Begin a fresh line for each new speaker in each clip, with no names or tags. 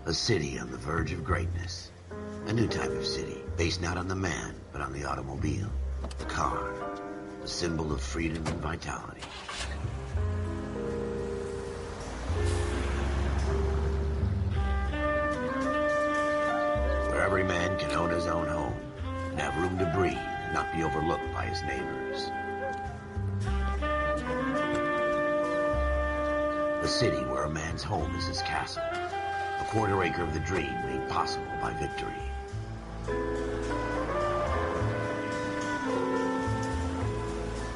A city on the verge of greatness. A new type of city, based not on the man, but on the automobile. The car. The symbol of freedom and vitality. Where every man can own his own home, and have room to breathe, and not be overlooked by his neighbors. A city where a man's home is his castle. A quarter acre of the dream made possible by victory.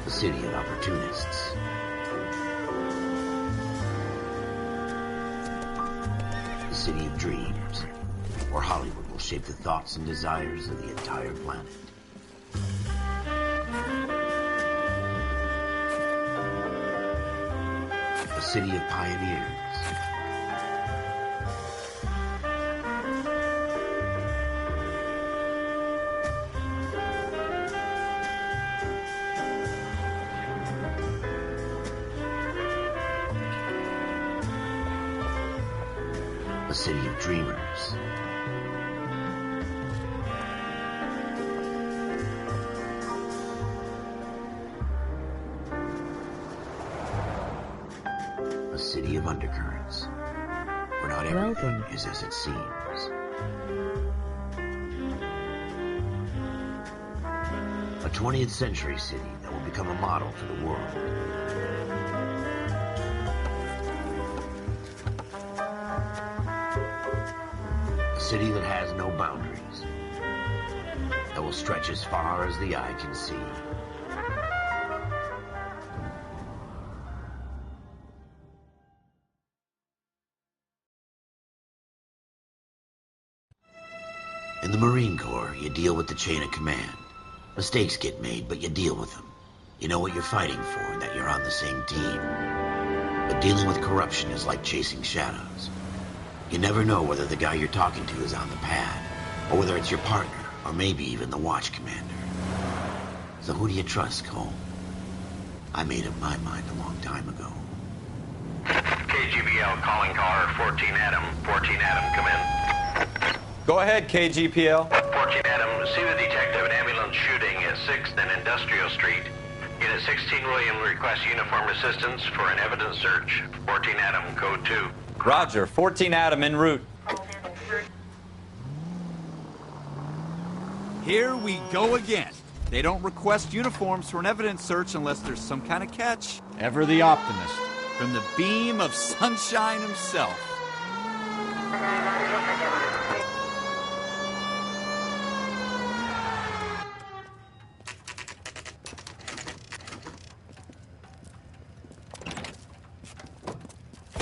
A city of opportunists. A city of dreams, where Hollywood will shape the thoughts and desires of the entire planet. A city of pioneers. A city of dreamers. A city of undercurrents, where not everything is as it seems. A 20th century city that will become a model for the world. A city that has no boundaries, that will stretch as far as the eye can see. In the Marine Corps, you deal with the chain of command. Mistakes get made, but you deal with them. You know what you're fighting for and that you're on the same team. But dealing with corruption is like chasing shadows. You never know whether the guy you're talking to is on the pad, or whether it's your partner, or maybe even the watch commander. So who do you trust, Cole? I made up my mind a long time ago.
KGBL calling caller 14 Adam. 14 Adam, come in.
Go ahead, KGPL.
14 Adam, see the detective an ambulance shooting at 6th and Industrial Street. Unit 16 William requests uniform assistance for an evidence search. 14 Adam, code 2.
Roger, 14 Adam en route.
Here we go again. They don't request uniforms for an evidence search unless there's some kind of catch.
Ever the optimist.
From the beam of sunshine himself.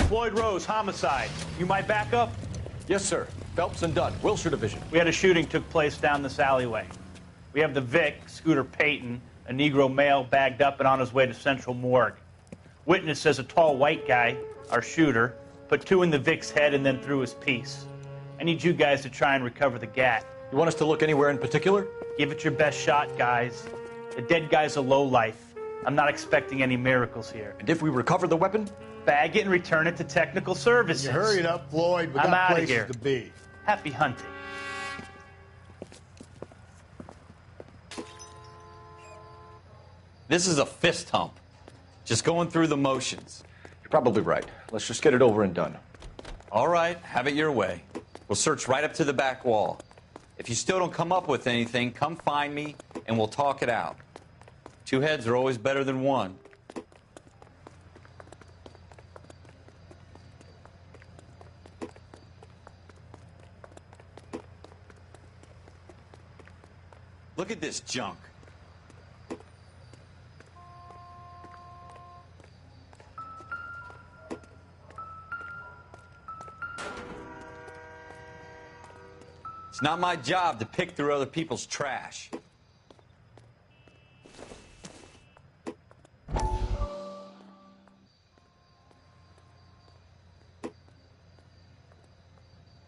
Floyd Rose, homicide. You might back up?
Yes, sir. Phelps and Dunn, Wilshire Division.
We had a shooting took place down this alleyway. We have the Vic, Scooter Payton, a Negro male bagged up and on his way to Central Morgue. Witness says a tall white guy, our shooter, put 2 in the Vic's head and then threw his piece. I need you guys to try and recover the gat.
You want us to look anywhere in particular?
Give it your best shot, guys. The dead guy's a lowlife. I'm not expecting any miracles here.
And if we recover the weapon?
Bag it and return it to technical services.
You hurry it up, Floyd. We
I'm
got
outta
places
here.
to be.
Happy hunting.
This is a fist hump. Just going through the motions.
You're probably right. Let's just get it over and done.
All right, have it your way. We'll search right up to the back wall. If you still don't come up with anything, come find me and we'll talk it out. 2 heads are always better than 1. Look at this junk. It's not my job to pick through other people's trash.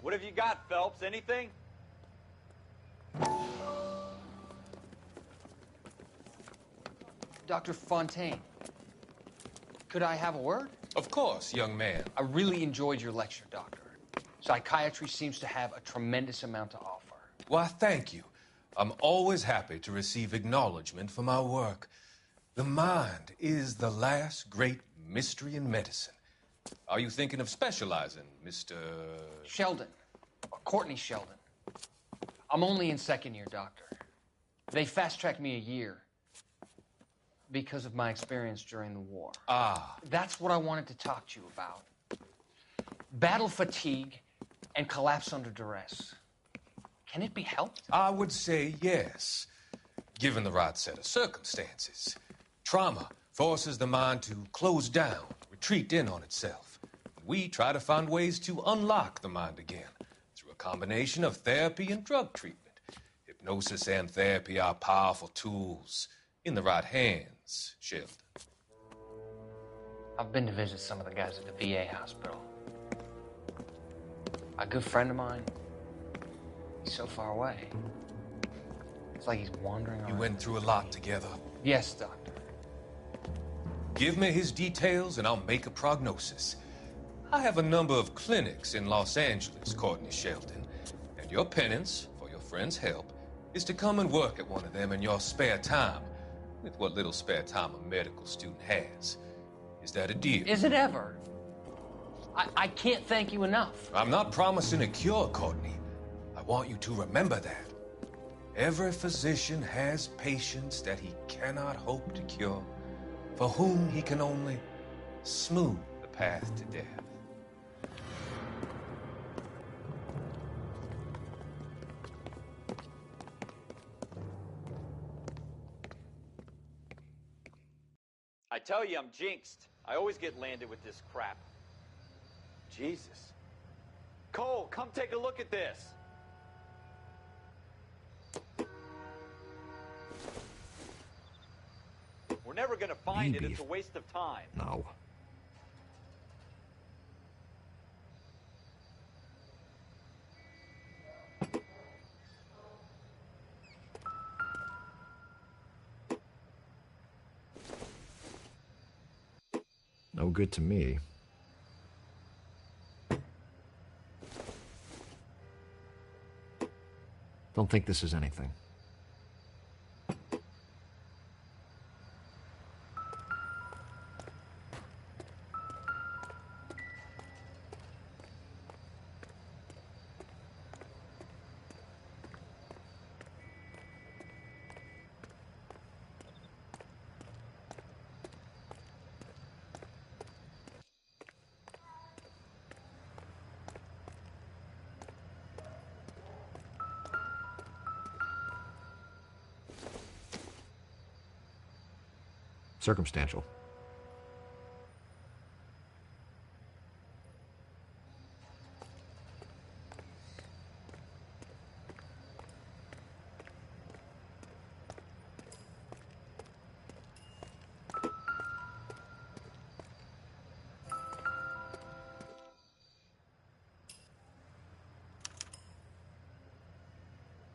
What have you got, Phelps? Anything?
Dr. Fontaine, could I have a word?
Of course, young man.
I really enjoyed your lecture, Doctor.
Psychiatry seems to have a tremendous amount to offer.
Why, thank you. I'm always happy to receive acknowledgement for my work. The mind is the last great mystery in medicine. Are you thinking of specializing, Mr.
Sheldon, or Courtney Sheldon. I'm only in second year, Doctor. They fast-tracked me a year because of my experience during the war.
Ah.
That's what I wanted to talk to you about. Battle fatigue and collapse under duress. Can it be helped?
I would say yes, given the right set of circumstances. Trauma forces the mind to close down, retreat in on itself. We try to find ways to unlock the mind again through a combination of therapy and drug treatment. Hypnosis and therapy are powerful tools in the right hands, Sheldon.
I've been to visit some of the guys at the VA hospital. A good friend of mine, he's so far away. It's like he's wandering around.
You went through a lot together.
Yes, Doctor.
Give me his details and I'll make a prognosis. I have a number of clinics in Los Angeles, Courtney Sheldon, and your penance, for your friend's help, is to come and work at one of them in your spare time, with what little spare time a medical student has. Is that a deal?
Is it ever? I can't thank you enough.
I'm not promising a cure, Courtney. I want you to remember that. Every physician has patients that he cannot hope to cure, for whom he can only smooth the path to death.
I tell you, I'm jinxed. I always get landed with this crap. Jesus. Cole, come take a look at this. We're never going to find it. It's a waste of time.
No. No good to me. Don't think this is anything. Circumstantial.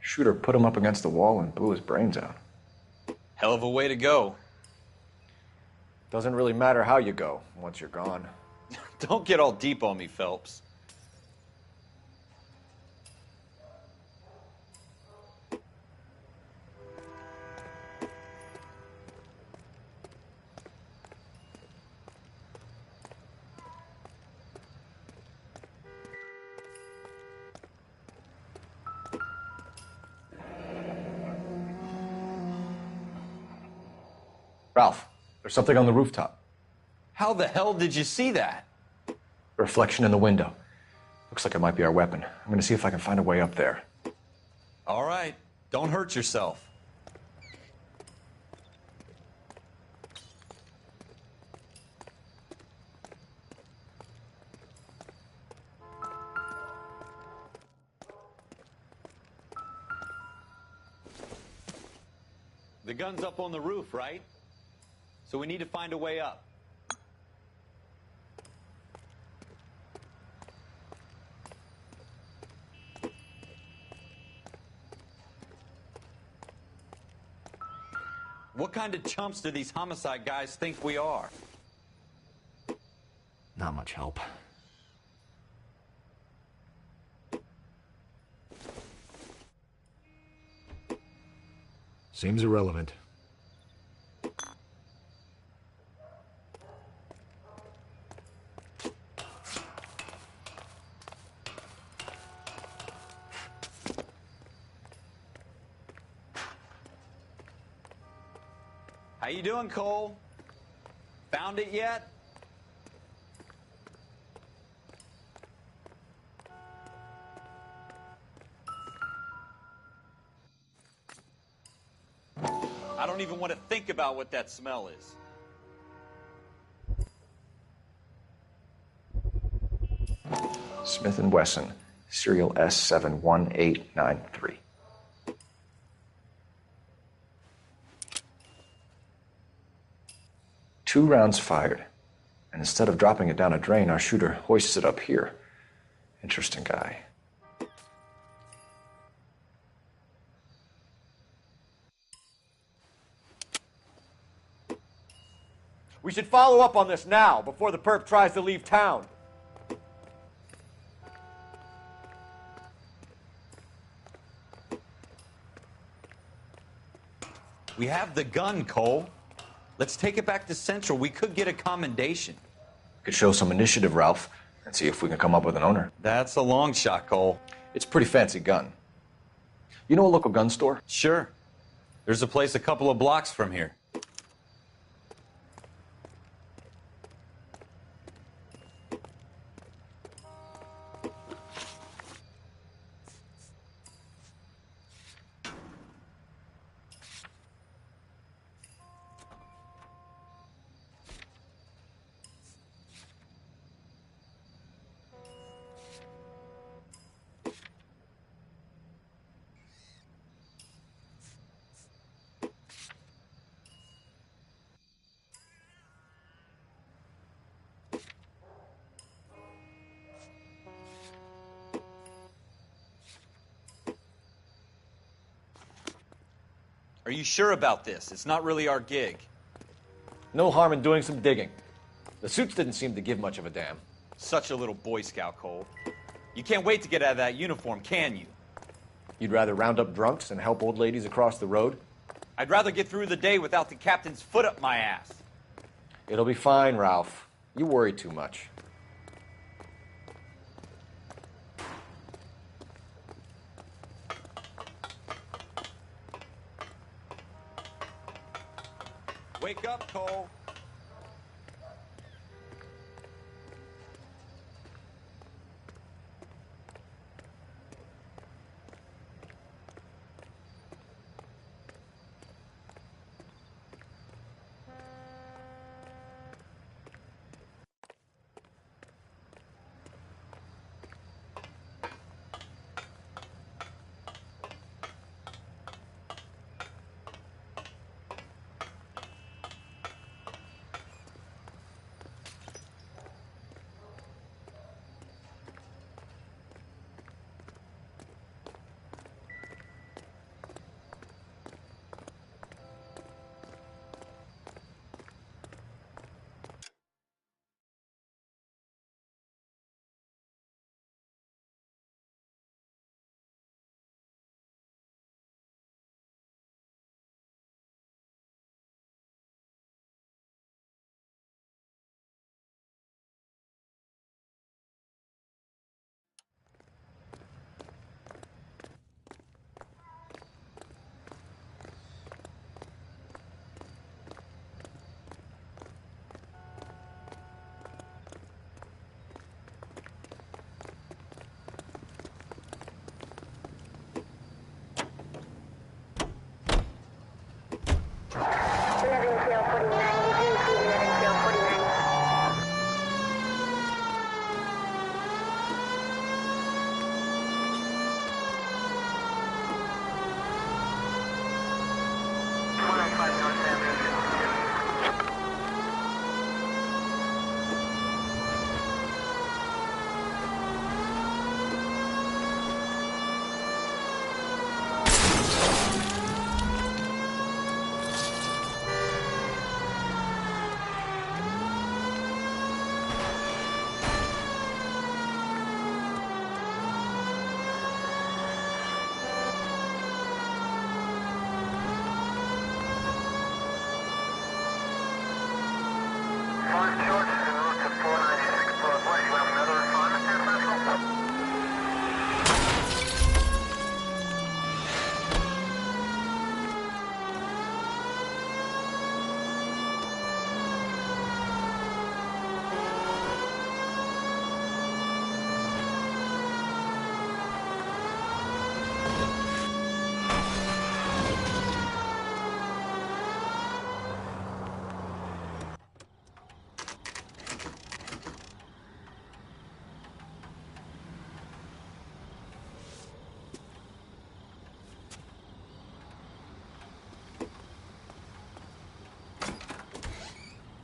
Shooter put him up against the wall and blew his brains out.
Hell of a way to go.
Doesn't really matter how you go once you're gone.
Don't get all deep on me, Phelps.
Ralph, there's something on the rooftop.
How the hell did you see that?
A reflection in the window. Looks like it might be our weapon. I'm gonna see if I can find a way up there.
All right. Don't hurt yourself. The gun's up on the roof, right? So we need to find a way up. What kind of chumps do these homicide guys think we are?
Not much help. Seems irrelevant.
How you doing, Cole? Found it yet? I don't even want to think about what that smell is.
Smith & Wesson, serial S71893. Two rounds fired, and instead of dropping it down a drain, our shooter hoists it up here. Interesting guy.
We should follow up on this now, before the perp tries to leave town.
We have the gun, Cole. Let's take it back to Central. We could get a commendation.
Could show some initiative, Ralph, and see if we can come up with an owner.
That's a long shot, Cole.
It's a pretty fancy gun. You know a local gun store?
Sure. There's a place a couple of blocks from here. Are you sure about this? It's not really our gig.
No harm in doing some digging. The suits didn't seem to give much of a damn.
Such a little Boy Scout, Cole. You can't wait to get out of that uniform, can you?
You'd rather round up drunks and help old ladies across the road?
I'd rather get through the day without the captain's foot up my ass.
It'll be fine, Ralph. You worry too much.
Wake up, Cole.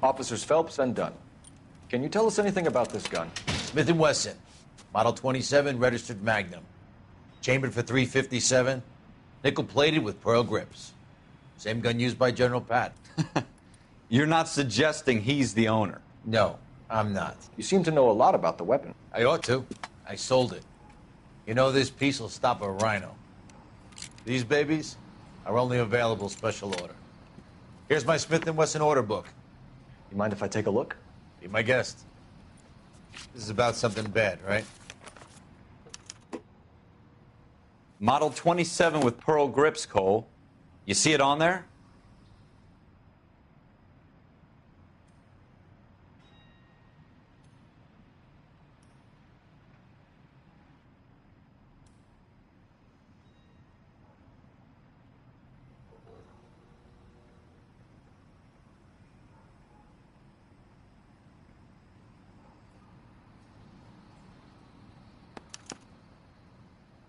Officers Phelps and Dunn. Can you tell us anything about this gun?
Smith & Wesson, Model 27, registered Magnum. Chambered for .357, nickel-plated with pearl grips. Same gun used by General Patton.
You're not suggesting he's the owner?
No, I'm not.
You seem to know a lot about the weapon.
I ought to. I sold it. You know, this piece will stop a rhino. These babies are only available special order. Here's my Smith & Wesson order book.
You mind if I take a look?
Be my guest. This is about something bad, right?
Model 27 with pearl grips, Cole. You see it on there?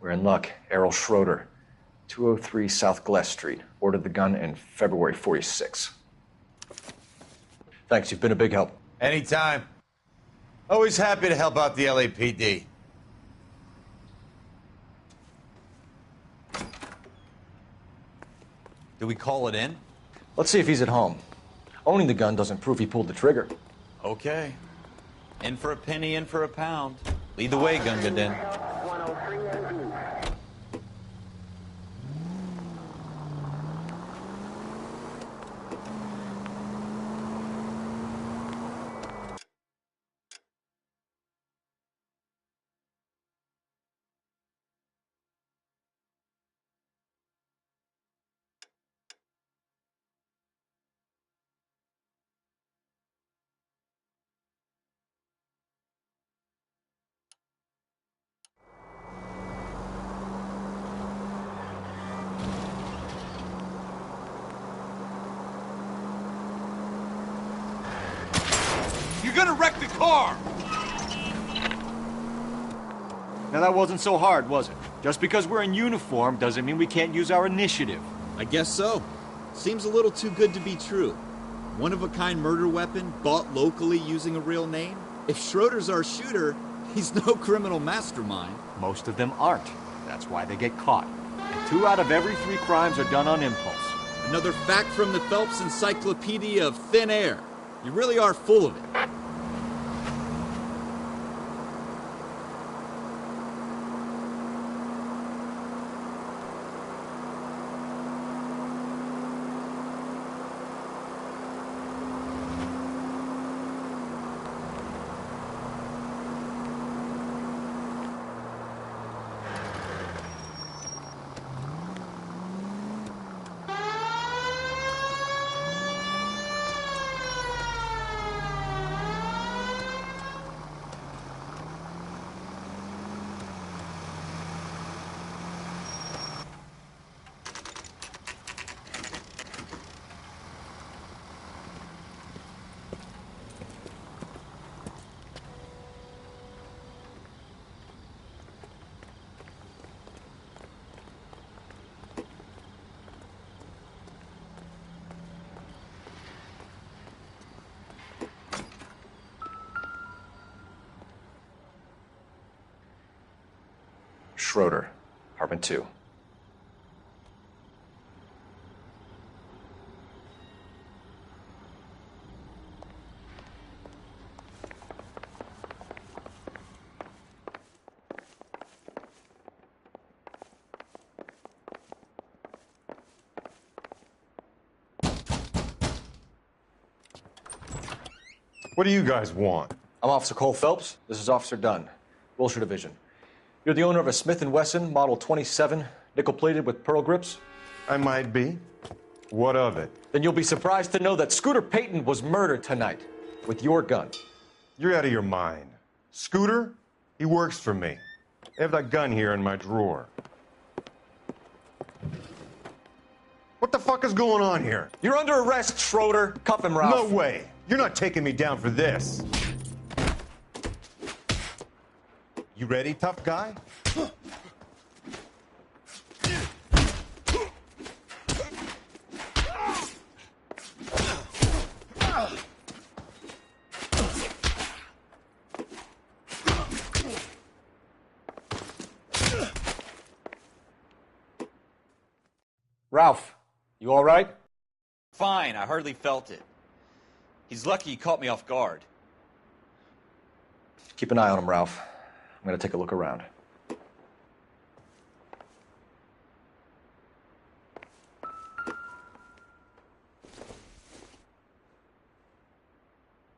We're in luck. Errol Schroeder, 203 South Glass Street. Ordered the gun in February '46. Thanks, you've been a big help.
Anytime. Always happy to help out the LAPD.
Do we call it in?
Let's see if he's at home. Owning the gun doesn't prove he pulled the trigger.
Okay. In for a penny, in for a pound. Lead the way, Gunga Din.
You're gonna wreck the car!
Now that wasn't so hard, was it? Just because we're in uniform doesn't mean we can't use our initiative.
I guess so. Seems a little too good to be true. One-of-a-kind murder weapon bought locally using a real name? If Schroeder's our shooter, he's no criminal mastermind.
Most of them aren't. That's why they get caught. And 2 out of every 3 crimes are done on impulse.
Another fact from the Phelps Encyclopedia of Thin Air. You really are full of it.
Schroeder, apartment 2.
What do you guys want?
I'm Officer Cole Phelps. This is Officer Dunn, Wilshire Division. You're the owner of a Smith & Wesson Model 27, nickel-plated with pearl grips?
I might be. What of it?
Then you'll be surprised to know that Scooter Payton was murdered tonight with your gun.
You're out of your mind. Scooter? He works for me. I have that gun here in my drawer. What the fuck is going on here?
You're under arrest, Schroeder. Cuff him, Ralph.
No way. You're not taking me down for this. You ready, tough guy?
Ralph, you all right?
Fine, I hardly felt it. He's lucky he caught me off guard.
Keep an eye on him, Ralph. I'm going to take a look around.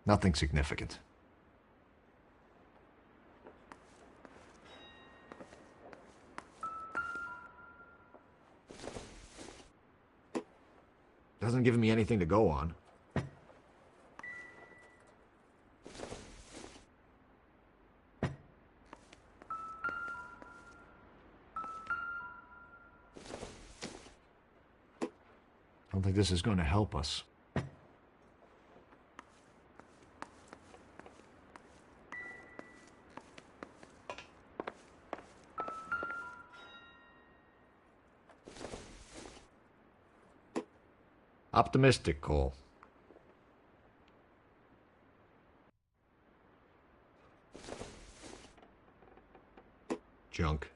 Nothing significant. Doesn't give me anything to go on. Don't think this is going to help us. Optimistic, Cole. Junk.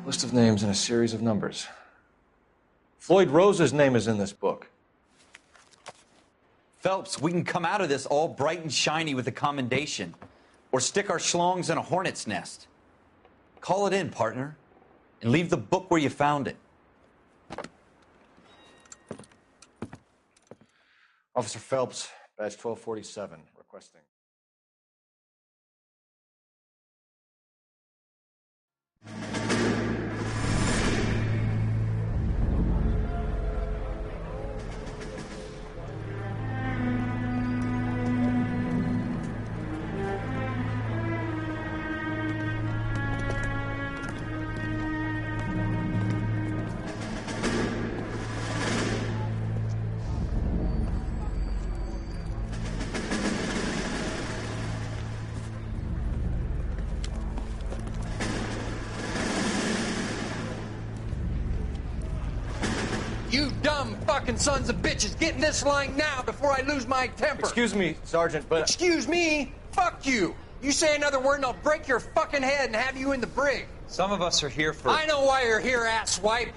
List of names and a series of numbers. Floyd Rose's name is in this book.
Phelps, we can come out of this all bright and shiny with a commendation. Or stick our schlongs in a hornet's nest. Call it in, partner. And leave the book where you found it.
Officer Phelps, badge 1247, requesting.
You dumb fucking sons of bitches, get in this line now before I lose my temper.
Excuse me, Sergeant, but...
Excuse me? Fuck you. You say another word and I'll break your fucking head and have you in the brig.
Some of us are here for...
I know why you're here, asswipe.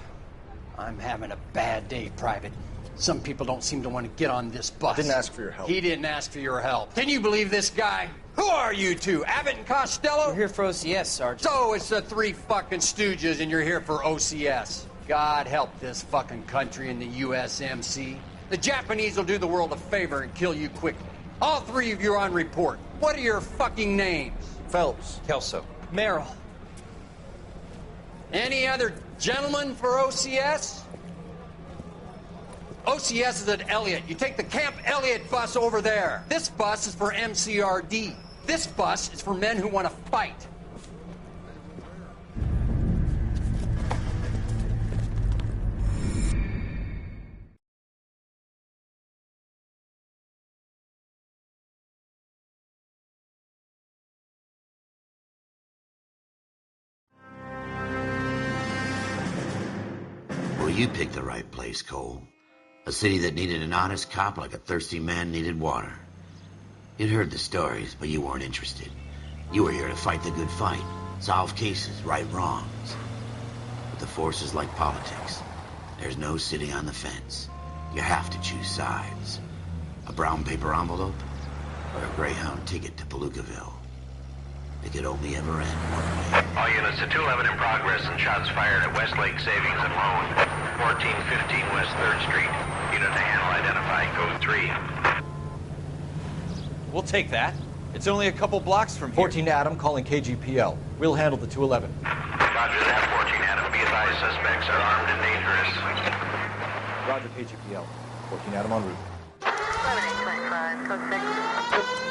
I'm having a bad day, Private. Some people don't seem to want to get on this bus.
I didn't ask for your help.
He didn't ask for your help. Can you believe this guy? Who are you two? Abbott and Costello?
We're here for OCS, Sergeant.
So it's the three fucking stooges and you're here for OCS. God help this fucking country and the USMC. The Japanese will do the world a favor and kill you quickly. All three of you are on report. What are your fucking names?
Phelps.
Kelso.
Merrill.
Any other gentlemen for OCS? OCS is at Elliott. You take the Camp Elliott bus over there. This bus is for MCRD. This bus is for men who want to fight.
Well, you picked the right place, Cole. A city that needed an honest cop like a thirsty man needed water. You'd heard the stories, but you weren't interested. You were here to fight the good fight, solve cases, right wrongs. But the force is like politics. There's no sitting on the fence. You have to choose sides. A brown paper envelope or a Greyhound ticket to Palookaville. It could only ever end one way.
All units to 211 in progress and shots fired at Westlake Savings and Loan, 1415 West 3rd Street. Unit to handle identify, code 3.
We'll take that. It's only a couple blocks from here.
14 Adam calling KGPL. We'll handle the 211.
Roger that, 14 Adam. Be advised, suspects are armed and dangerous.
Roger KGPL. 14 Adam en route.
7825, code 6.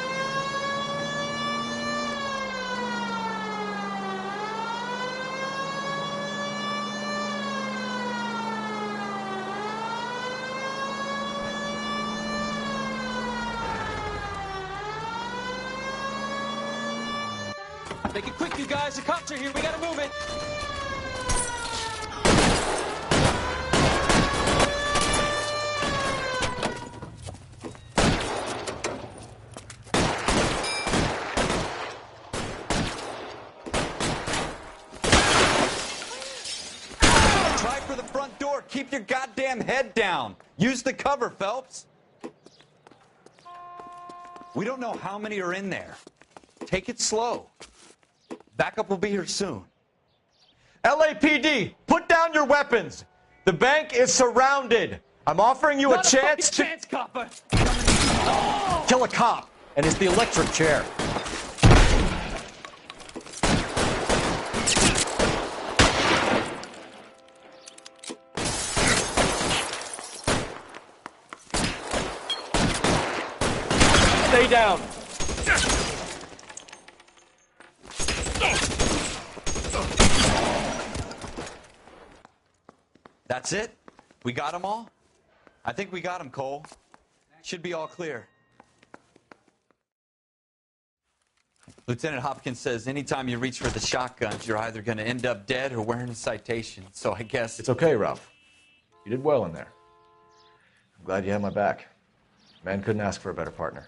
Make it quick, you guys. The cops are here. We gotta move it.
Try for the front door. Keep your goddamn head down. Use the cover, Phelps. We don't know how many are in there. Take it slow. Backup will be here soon.
LAPD, put down your weapons. The bank is surrounded. I'm offering you a chance to
chance, copper.
kill a cop, and it's the electric chair. Stay down.
That's it? We got them all? I think we got them, Cole. Should be all clear. Lieutenant Hopkins says anytime you reach for the shotguns, you're either going to end up dead or wearing a citation. So I guess...
It's okay, Ralph. You did well in there. I'm glad you had my back. Man couldn't ask for a better partner.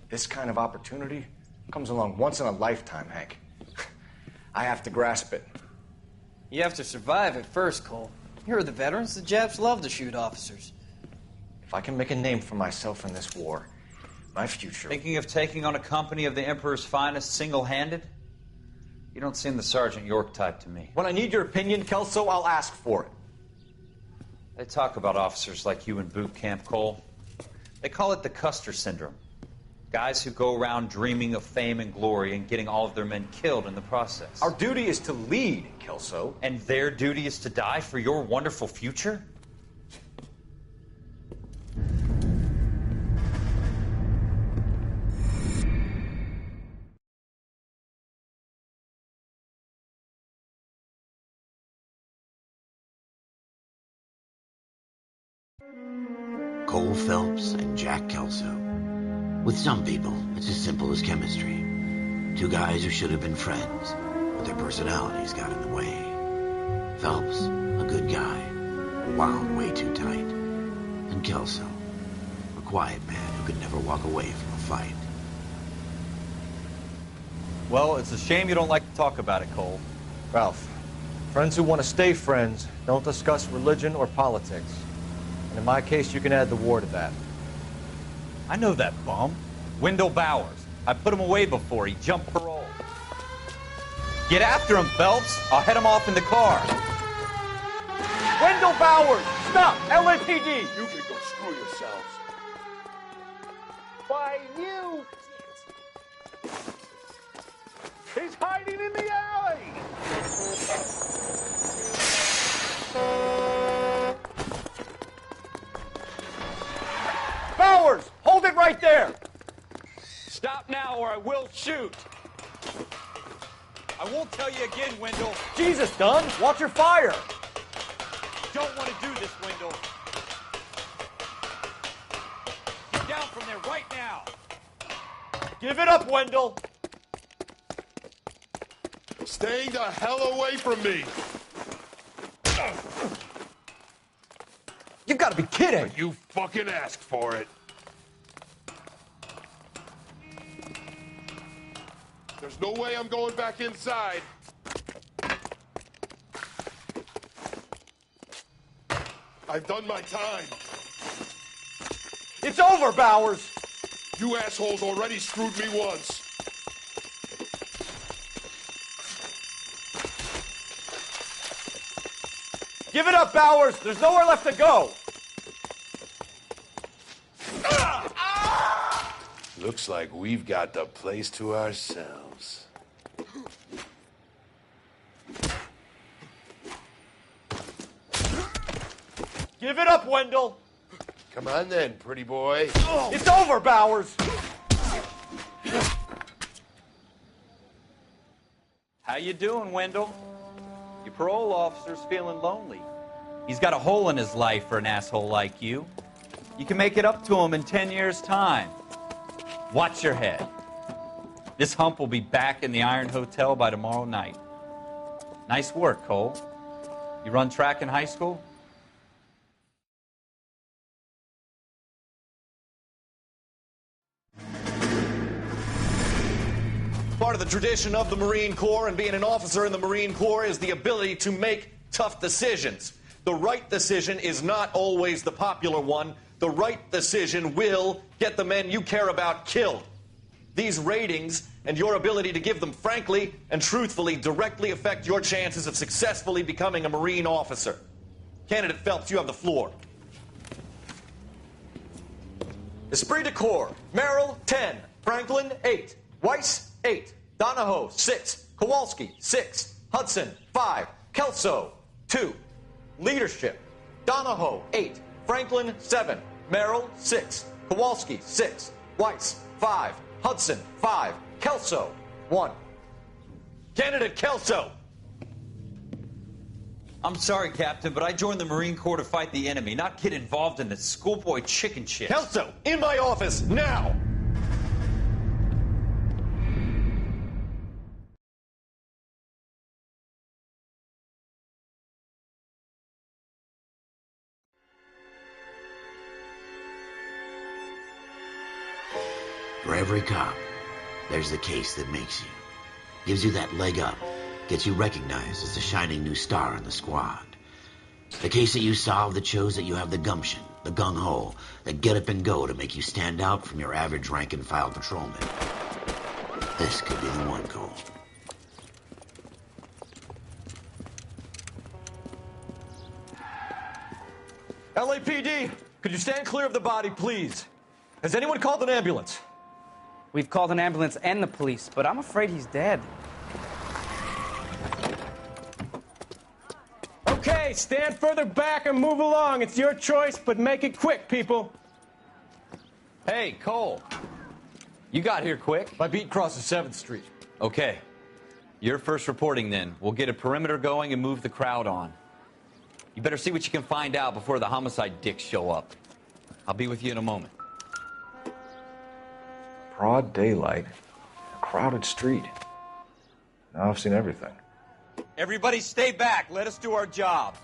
This kind of opportunity comes along once in a lifetime, Hank. I have to grasp it.
You have to survive it first, Cole. Here are the veterans. The Japs love to shoot officers.
If I can make a name for myself in this war, my future...
Thinking of taking on a company of the Emperor's finest single-handed? You don't seem the Sergeant York type to me.
When I need your opinion, Kelso, I'll ask for it.
They talk about officers like you in boot camp, Cole. They call it the Custer syndrome. Guys who go around dreaming of fame and glory and getting all of their men killed in the process.
Our duty is to lead, Kelso.
And their duty is to die for your wonderful future?
Cole Phelps and Jack Kelso. With some people, it's as simple as chemistry. Two guys who should have been friends, but their personalities got in the way. Phelps, a good guy, wound way too tight. And Kelso, a quiet man who could never walk away from a fight.
Well, it's a shame you don't like to talk about it, Cole.
Ralph, friends who want to stay friends don't discuss religion or politics. And in my case, you can add the war to that.
I know that bum. Wendell Bowers. I put him away before. He jumped parole. Get after him, Phelps. I'll head him off in the car.
Wendell Bowers! Stop! LAPD! You can go screw yourselves. Why, you... He's hiding in the alley! Bowers! Hold it right there!
Stop now or I will shoot. I won't tell you again, Wendell.
Jesus, Dunn! Watch your fire!
Don't want to do this, Wendell. Get down from there right now.
Give it up, Wendell!
Stay the hell away from me!
You've got to be kidding!
You fucking asked for it. There's no way I'm going back inside. I've done my time.
It's over, Bowers!
You assholes already screwed me once.
Give it up, Bowers! There's nowhere left to go!
Looks like we've got the place to ourselves.
Give it up, Wendell!
Come on then, pretty boy.
It's over, Bowers!
How you doing, Wendell? Your parole officer's feeling lonely. He's got a hole in his life for an asshole like you. You can make it up to him in 10 years' time. Watch your head. This hump will be back in the Iron Hotel by tomorrow night. Nice work, Cole. You run track in high school?
Part of the tradition of the Marine Corps and being an officer in the Marine Corps is the ability to make tough decisions. The right decision is not always the popular one. The right decision will get the men you care about killed. These ratings and your ability to give them frankly and truthfully directly affect your chances of successfully becoming a Marine officer. Candidate Phelps, you have the floor. Esprit de Corps, Merrill, 10. Franklin, 8. Weiss, 8. Donahoe, 6. Kowalski, 6. Hudson, 5. Kelso, 2. Leadership, Donahoe, 8. Franklin, 7. Merrill, 6. Kowalski, 6. Weiss, 5. Hudson, 5. Kelso, 1. Candidate Kelso.
I'm sorry, Captain, but I joined the Marine Corps to fight the enemy, not get involved in this schoolboy chicken shit.
Kelso, in my office, now!
For every cop, there's the case that makes you. Gives you that leg up. Gets you recognized as the shining new star in the squad. The case that you solve that shows that you have the gumption, the gung-ho, the get up and go to make you stand out from your average rank-and-file patrolman. This could be the one, Cole.
LAPD, could you stand clear of the body, please? Has anyone called an ambulance?
We've called an ambulance and the police, but I'm afraid he's dead.
Okay, stand further back and move along. It's your choice, but make it quick, people.
Hey, Cole. You got here quick.
My beat crosses 7th Street.
Okay. You're first reporting then. We'll get a perimeter going and move the crowd on. You better see what you can find out before the homicide dicks show up. I'll be with you in a moment.
Broad daylight, a crowded street. Now I've seen everything.
Everybody stay back. Let us do our job.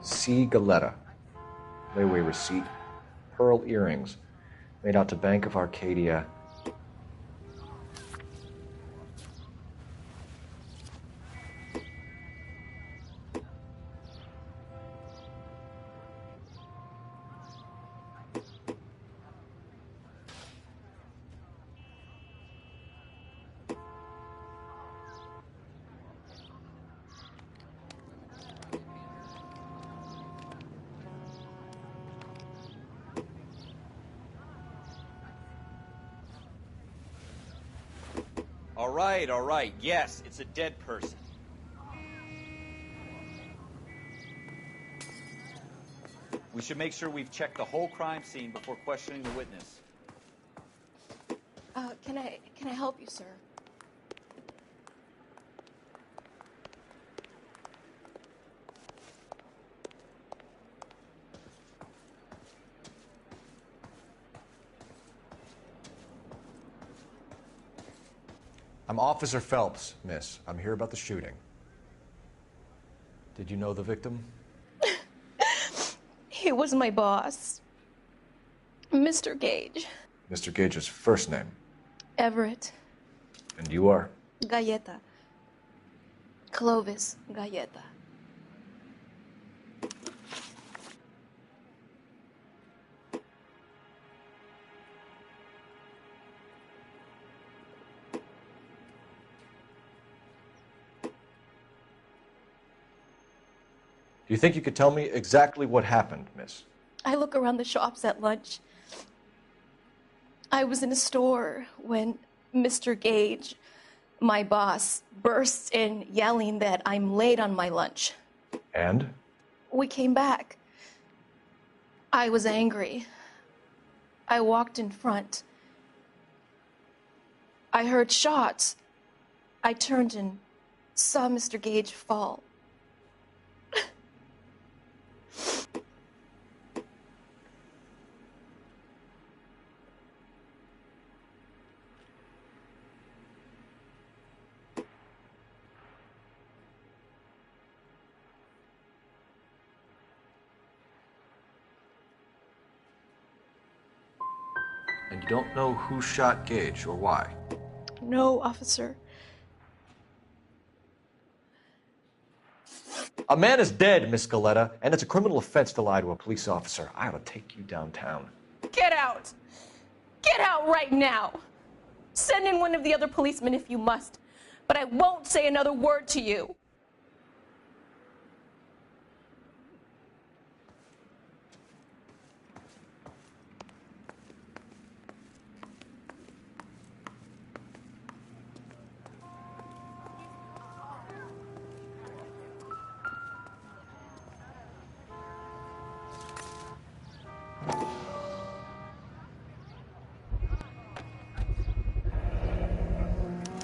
C. Galetta. Layaway receipt. Pearl earrings. Made out to Bank of Arcadia.
All right. Yes, it's a dead person. We should make sure we've checked the whole crime scene before questioning the witness.
Can I help you, sir?
I'm Officer Phelps, miss. I'm here about the shooting. Did you know the victim?
He was my boss. Mr. Gage.
Mr. Gage's first name.
Everett.
And you are?
Galleta. Clovis Galleta.
Do you think you could tell me exactly what happened, miss?
I look around the shops at lunch. I was in a store when Mr. Gage, my boss, bursts in yelling that I'm late on my lunch.
And?
We came back. I was angry. I walked in front. I heard shots. I turned and saw Mr. Gage fall.
And you don't know who shot Gage or why?
No, officer.
A man is dead, Miss Galetta, and it's a criminal offense to lie to a police officer. I ought to take you downtown.
Get out! Get out right now! Send in one of the other policemen if you must, but I won't say another word to you.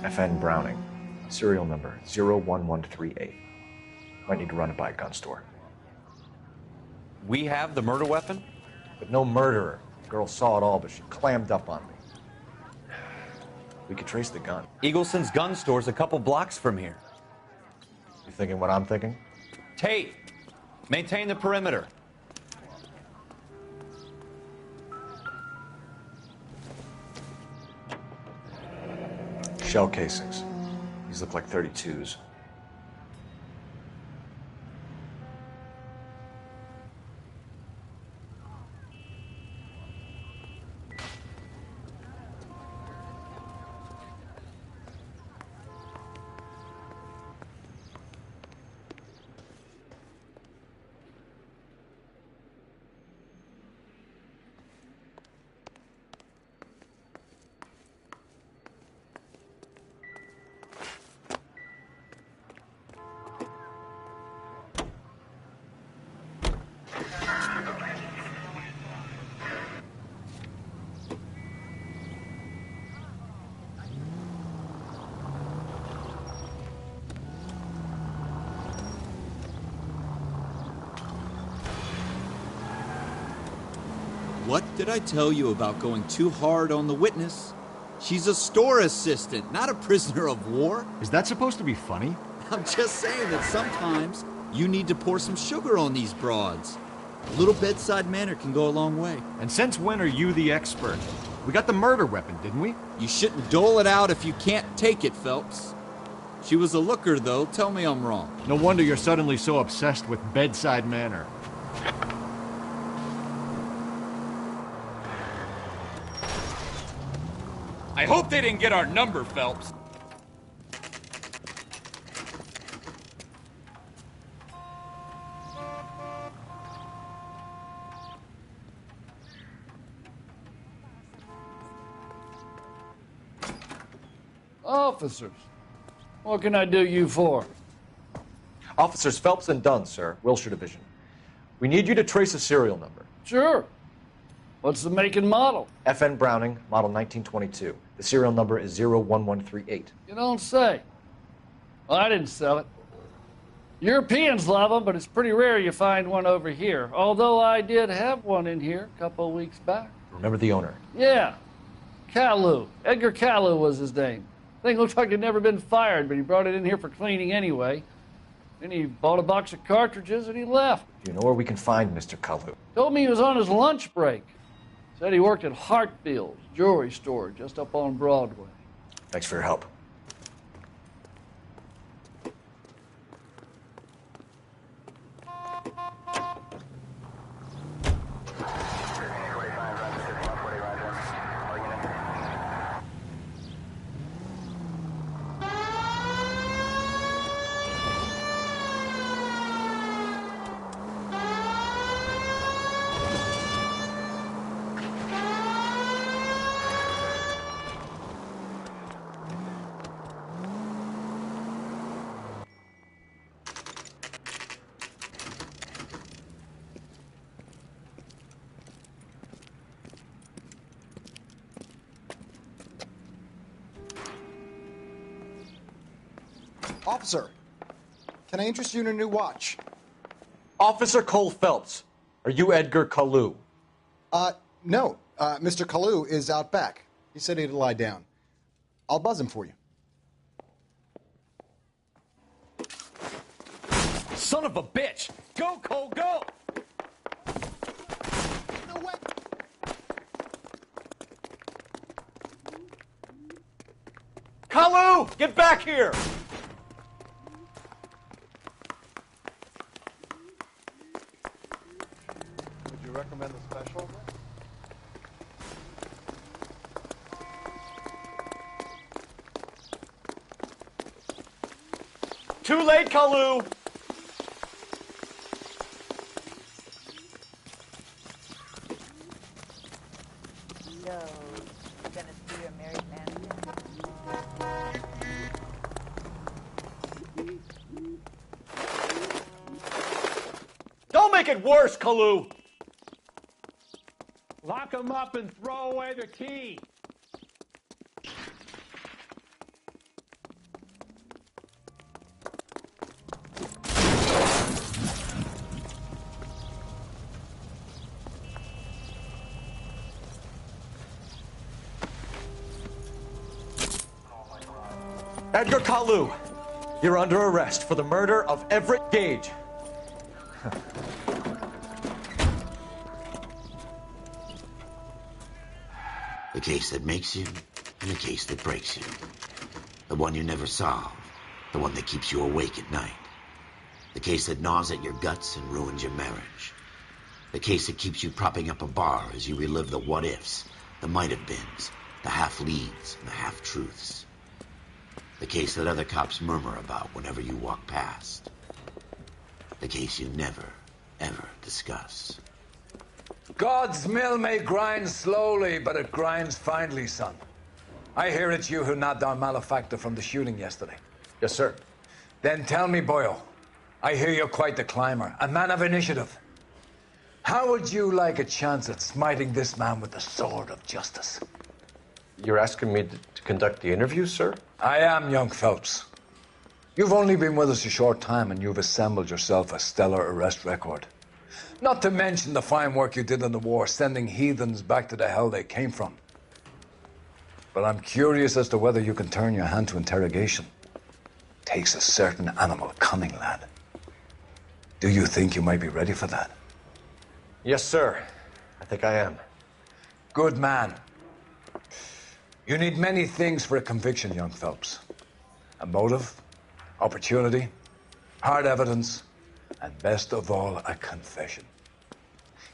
FN Browning, serial number 01138. Might need to run it by a gun store.
We have the murder weapon?
But no murderer. The girl saw it all, but she clammed up on me. We could trace the gun.
Eagleson's gun store's a couple blocks from here.
You thinking what I'm thinking?
Tate, maintain the perimeter.
Shell casings. These look like 32s.
What did I tell you about going too hard on the witness? She's a store assistant, not a prisoner of war.
Is that supposed to be funny?
I'm just saying that sometimes you need to pour some sugar on these broads. A little bedside manner can go a long way.
And since when are you the expert? We got the murder weapon, didn't we?
You shouldn't dole it out if you can't take it, Phelps. She was a looker, though. Tell me I'm wrong.
No wonder you're suddenly so obsessed with bedside manner.
I hope they didn't get our number, Phelps.
Officers, what can I do you for?
Officers Phelps and Dunn, sir, Wilshire Division. We need you to trace a serial number.
Sure. What's the make and model?
FN Browning, model 1922. The serial number is 01138.
You don't say. Well, I didn't sell it. Europeans love them, but it's pretty rare you find one over here. Although I did have one in here a couple of weeks back.
Remember the owner?
Yeah. Caillou. Edgar Caillou was his name. Thing looked like it'd never been fired, but he brought it in here for cleaning anyway. Then he bought a box of cartridges and he left.
Do you know where we can find Mr. Caillou?
Told me he was on his lunch break. Said he worked at Hartfield's jewelry store just up on Broadway.
Thanks for your help.
Officer, can I interest you in a new watch?
Officer Cole Phelps, are you Edgar Kalu?
No. Mr. Kalu is out back. He said he'd lie down. I'll buzz him for you.
Son of a bitch! Go, Cole, go!
No way!
Kalu, get back here!
Would you recommend the special?
Too late, Kalu!
So, you gonna see a married man
Don't make it worse, Kalu!
Lock him up and throw away the key.
Edgar Kalu, you're under arrest for the murder of Everett Gage.
The case that makes you, and the case that breaks you. The one you never solve, the one that keeps you awake at night. The case that gnaws at your guts and ruins your marriage. The case that keeps you propping up a bar as you relive the what-ifs, the might-have-beens, the half-leads, and the half-truths. The case that other cops murmur about whenever you walk past. The case you never, ever discuss.
God's mill may grind slowly, but it grinds finely, son. I hear it's you who nabbed our malefactor from the shooting yesterday.
Yes, sir.
Then tell me, Boyle, I hear you're quite the climber, a man of initiative. How would you like a chance at smiting this man with the sword of justice?
You're asking me to conduct the interview, sir?
I am, young Phelps. You've only been with us a short time, and you've assembled yourself a stellar arrest record. Not to mention the fine work you did in the war, sending heathens back to the hell they came from. But I'm curious as to whether you can turn your hand to interrogation. Takes a certain animal cunning, lad. Do you think you might be ready for that?
Yes, sir. I think I am.
Good man. You need many things for a conviction, young Phelps. A motive, opportunity, hard evidence, and best of all, a confession.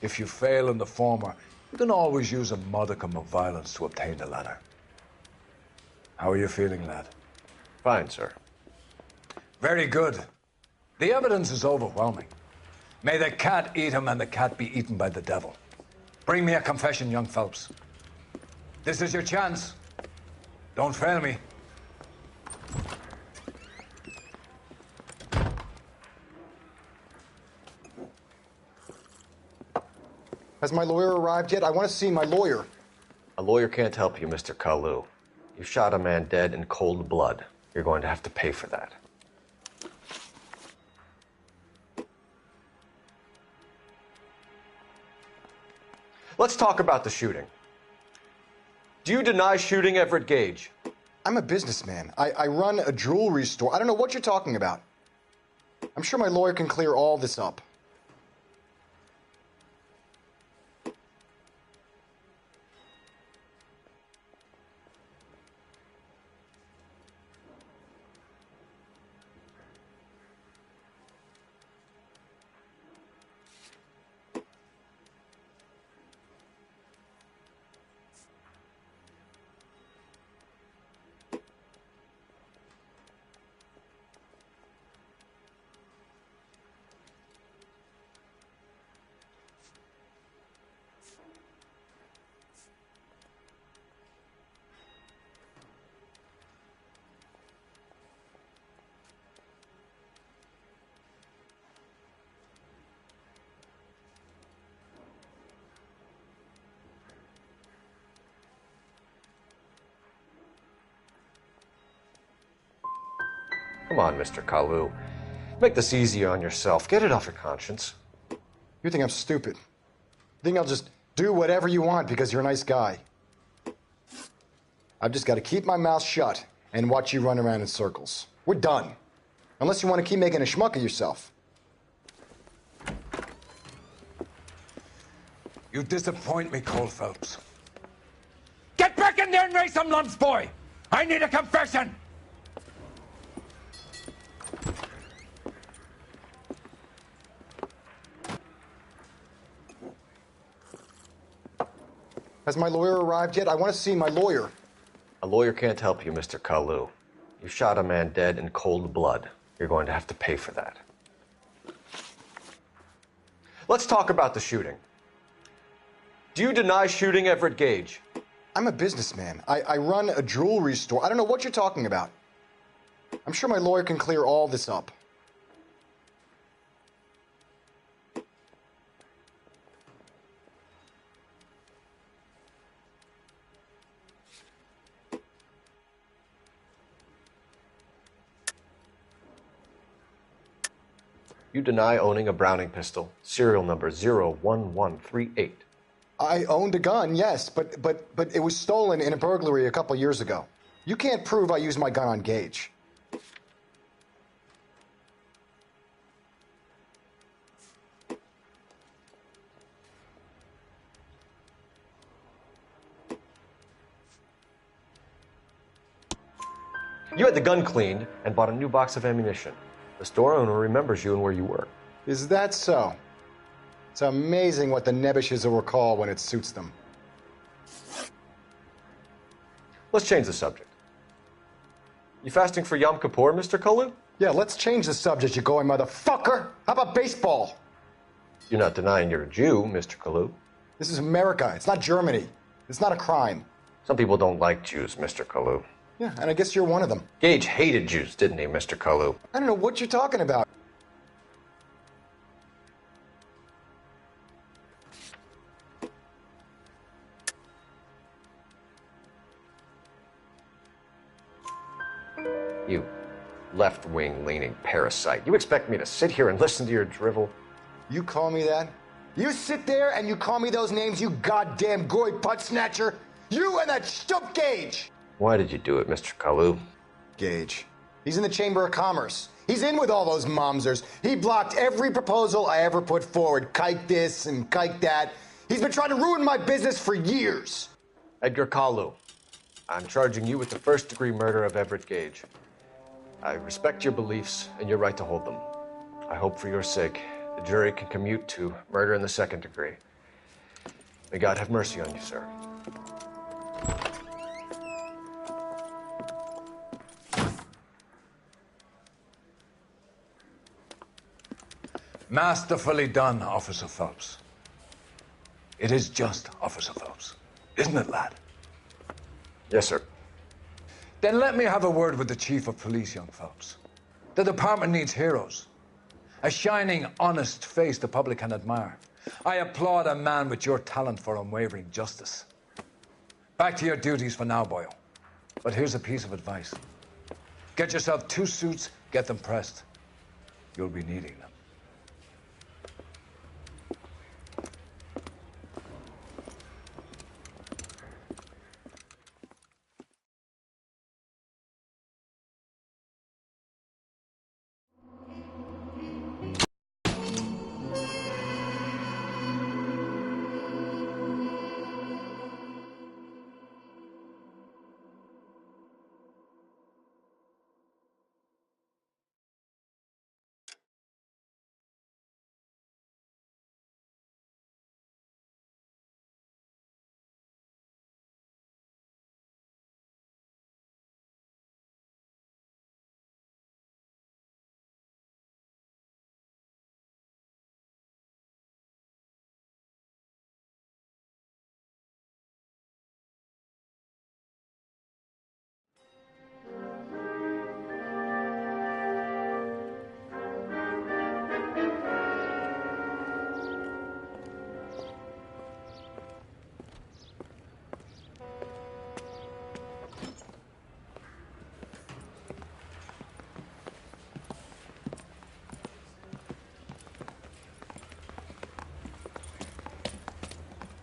If you fail in the former, you can always use a modicum of violence to obtain the latter. How are you feeling, lad?
Fine, sir.
Very good. The evidence is overwhelming. May the cat eat him and the cat be eaten by the devil. Bring me a confession, young Phelps. This is your chance. Don't fail me.
Has my lawyer arrived yet? I want to see my lawyer.
A lawyer can't help you, Mr. Kalu. You shot a man dead in cold blood. You're going to have to pay for that. Let's talk about the shooting. Do you deny shooting Everett Gage?
I'm a businessman. I run a jewelry store. I don't know what you're talking about. I'm sure my lawyer can clear all this up.
Come on, Mr. Kalu. Make this easy on yourself. Get it off your conscience.
You think I'm stupid? You think I'll just do whatever you want because you're a nice guy? I've just got to keep my mouth shut and watch you run around in circles. We're done. Unless you want to keep making a schmuck of yourself.
You disappoint me, Cole Phelps.
Get back in there and raise some lumps, boy! I need a confession!
Has my lawyer arrived yet? I want to see my lawyer.
A lawyer can't help you, Mr. Kalu. You shot a man dead in cold blood. You're going to have to pay for that. Let's talk about the shooting. Do you deny shooting Everett Gage?
I'm a businessman. I run a jewelry store. I don't know what you're talking about. I'm sure my lawyer can clear all this up.
You deny owning a Browning pistol, serial number 01138.
I owned a gun, yes, but it was stolen in a burglary a couple years ago. You can't prove I used my gun on Gage.
You had the gun cleaned and bought a new box of ammunition. The store owner remembers you and where you were.
Is that so? It's amazing what the Nebbishes will recall when it suits them.
Let's change the subject. You fasting for Yom Kippur, Mr. Kalu?
Yeah, let's change the subject, you going motherfucker. How about baseball?
You're not denying you're a Jew, Mr. Kalu.
This is America. It's not Germany. It's not a crime.
Some people don't like Jews, Mr. Kalu.
Yeah, and I guess you're one of them.
Gage hated Jews, didn't he, Mr. Kalu?
I don't know what you're talking about.
You left-wing leaning parasite. You expect me to sit here and listen to your drivel?
You call me that? You sit there and you call me those names, you goddamn goy putt snatcher? You and that stump Gage!
Why did you do it, Mr. Kalu?
Gage. He's in the Chamber of Commerce. He's in with all those momsers. He blocked every proposal I ever put forward. Kike this and kike that. He's been trying to ruin my business for years.
Edgar Kalu, I'm charging you with the first-degree murder of Everett Gage. I respect your beliefs and your right to hold them. I hope for your sake the jury can commute to murder in the second degree. May God have mercy on you, sir.
Masterfully done, Officer Phelps. It is just Officer Phelps, isn't it, lad?
Yes, sir.
Then let me have a word with the Chief of Police, young Phelps. The department needs heroes. A shining, honest face the public can admire. I applaud a man with your talent for unwavering justice. Back to your duties for now, boyo. But here's a piece of advice. Get yourself 2 suits, get them pressed. You'll be needing them.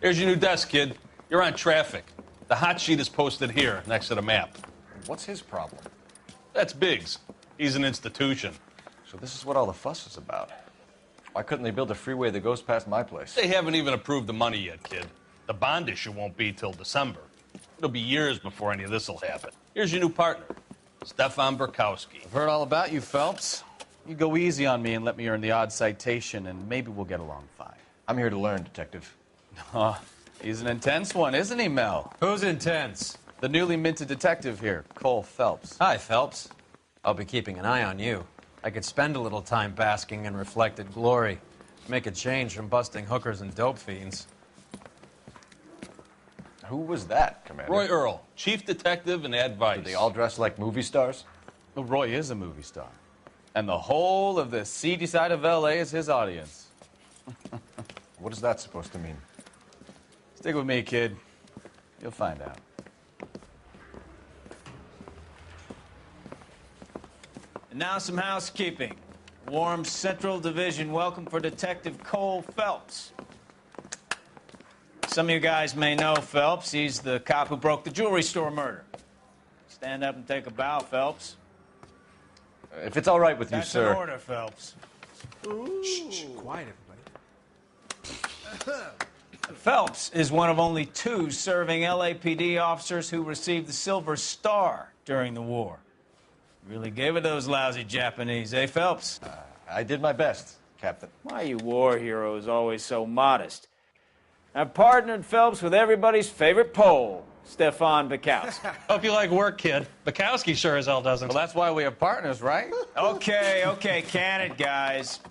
Here's your new desk, kid. You're on traffic. The hot sheet is posted here, next to the map.
What's his problem?
That's Biggs. He's an institution.
So this is what all the fuss is about. Why couldn't they build a freeway that goes past my place?
They haven't even approved the money yet, kid. The bond issue won't be till December. It'll be years before any of this will happen. Here's your new partner, Stefan Burkowski.
I've heard all about you, Phelps. You go easy on me and let me earn the odd citation, and maybe we'll get along fine.
I'm here to learn, Detective.
Oh, he's an intense one, isn't he, Mel?
Who's intense?
The newly minted detective here, Cole Phelps.
Hi, Phelps. I'll be keeping an eye on you. I could spend a little time basking in reflected glory. Make a change from busting hookers and dope fiends.
Who was that, Commander?
Roy Earl, chief detective and advice.
Do they all dress like movie stars?
Well, Roy is a movie star. And the whole of the seedy side of L.A. is his audience.
What is that supposed to mean?
Stick with me, kid. You'll find out. And now some housekeeping. Warm Central Division welcome for Detective Cole Phelps. Some of you guys may know Phelps. He's the cop who broke the jewelry store murder. Stand up and take a bow, Phelps.
If it's all right with you,
That's
sir.
an order, Phelps.
Shh, quiet, everybody.
Phelps is one of only 2 serving LAPD officers who received the Silver Star during the war. Really gave it those lousy Japanese, eh, Phelps?
I did my best, Captain.
Why you war heroes always so modest? I've partnered Phelps with everybody's favorite Pole, Stefan Bukowski.
Hope you like work, kid. Bukowski sure as hell doesn't.
Well, that's why we have partners, right? Okay, can it, guys.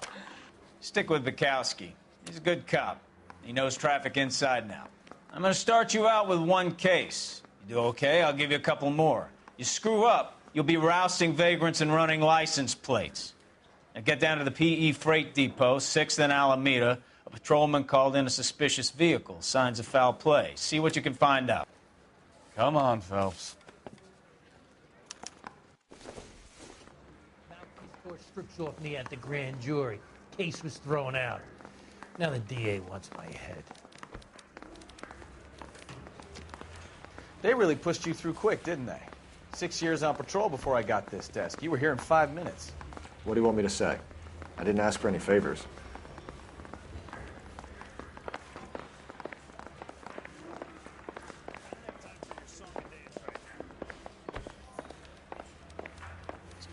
Stick with Bukowski. He's a good cop. He knows traffic inside and out. I'm going to start you out with 1 case. You do okay, I'll give you a couple more. You screw up, you'll be rousting vagrants and running license plates. Now get down to the PE Freight Depot, 6th and Alameda. A patrolman called in a suspicious vehicle. Signs of foul play. See what you can find out. Come on, Phelps.
Court strips off me at the grand jury. Case was thrown out. Now the DA wants my head.
They really pushed you through quick, didn't they? 6 years on patrol before I got this desk. You were here in 5 minutes.
What do you want me to say? I didn't ask for any favors.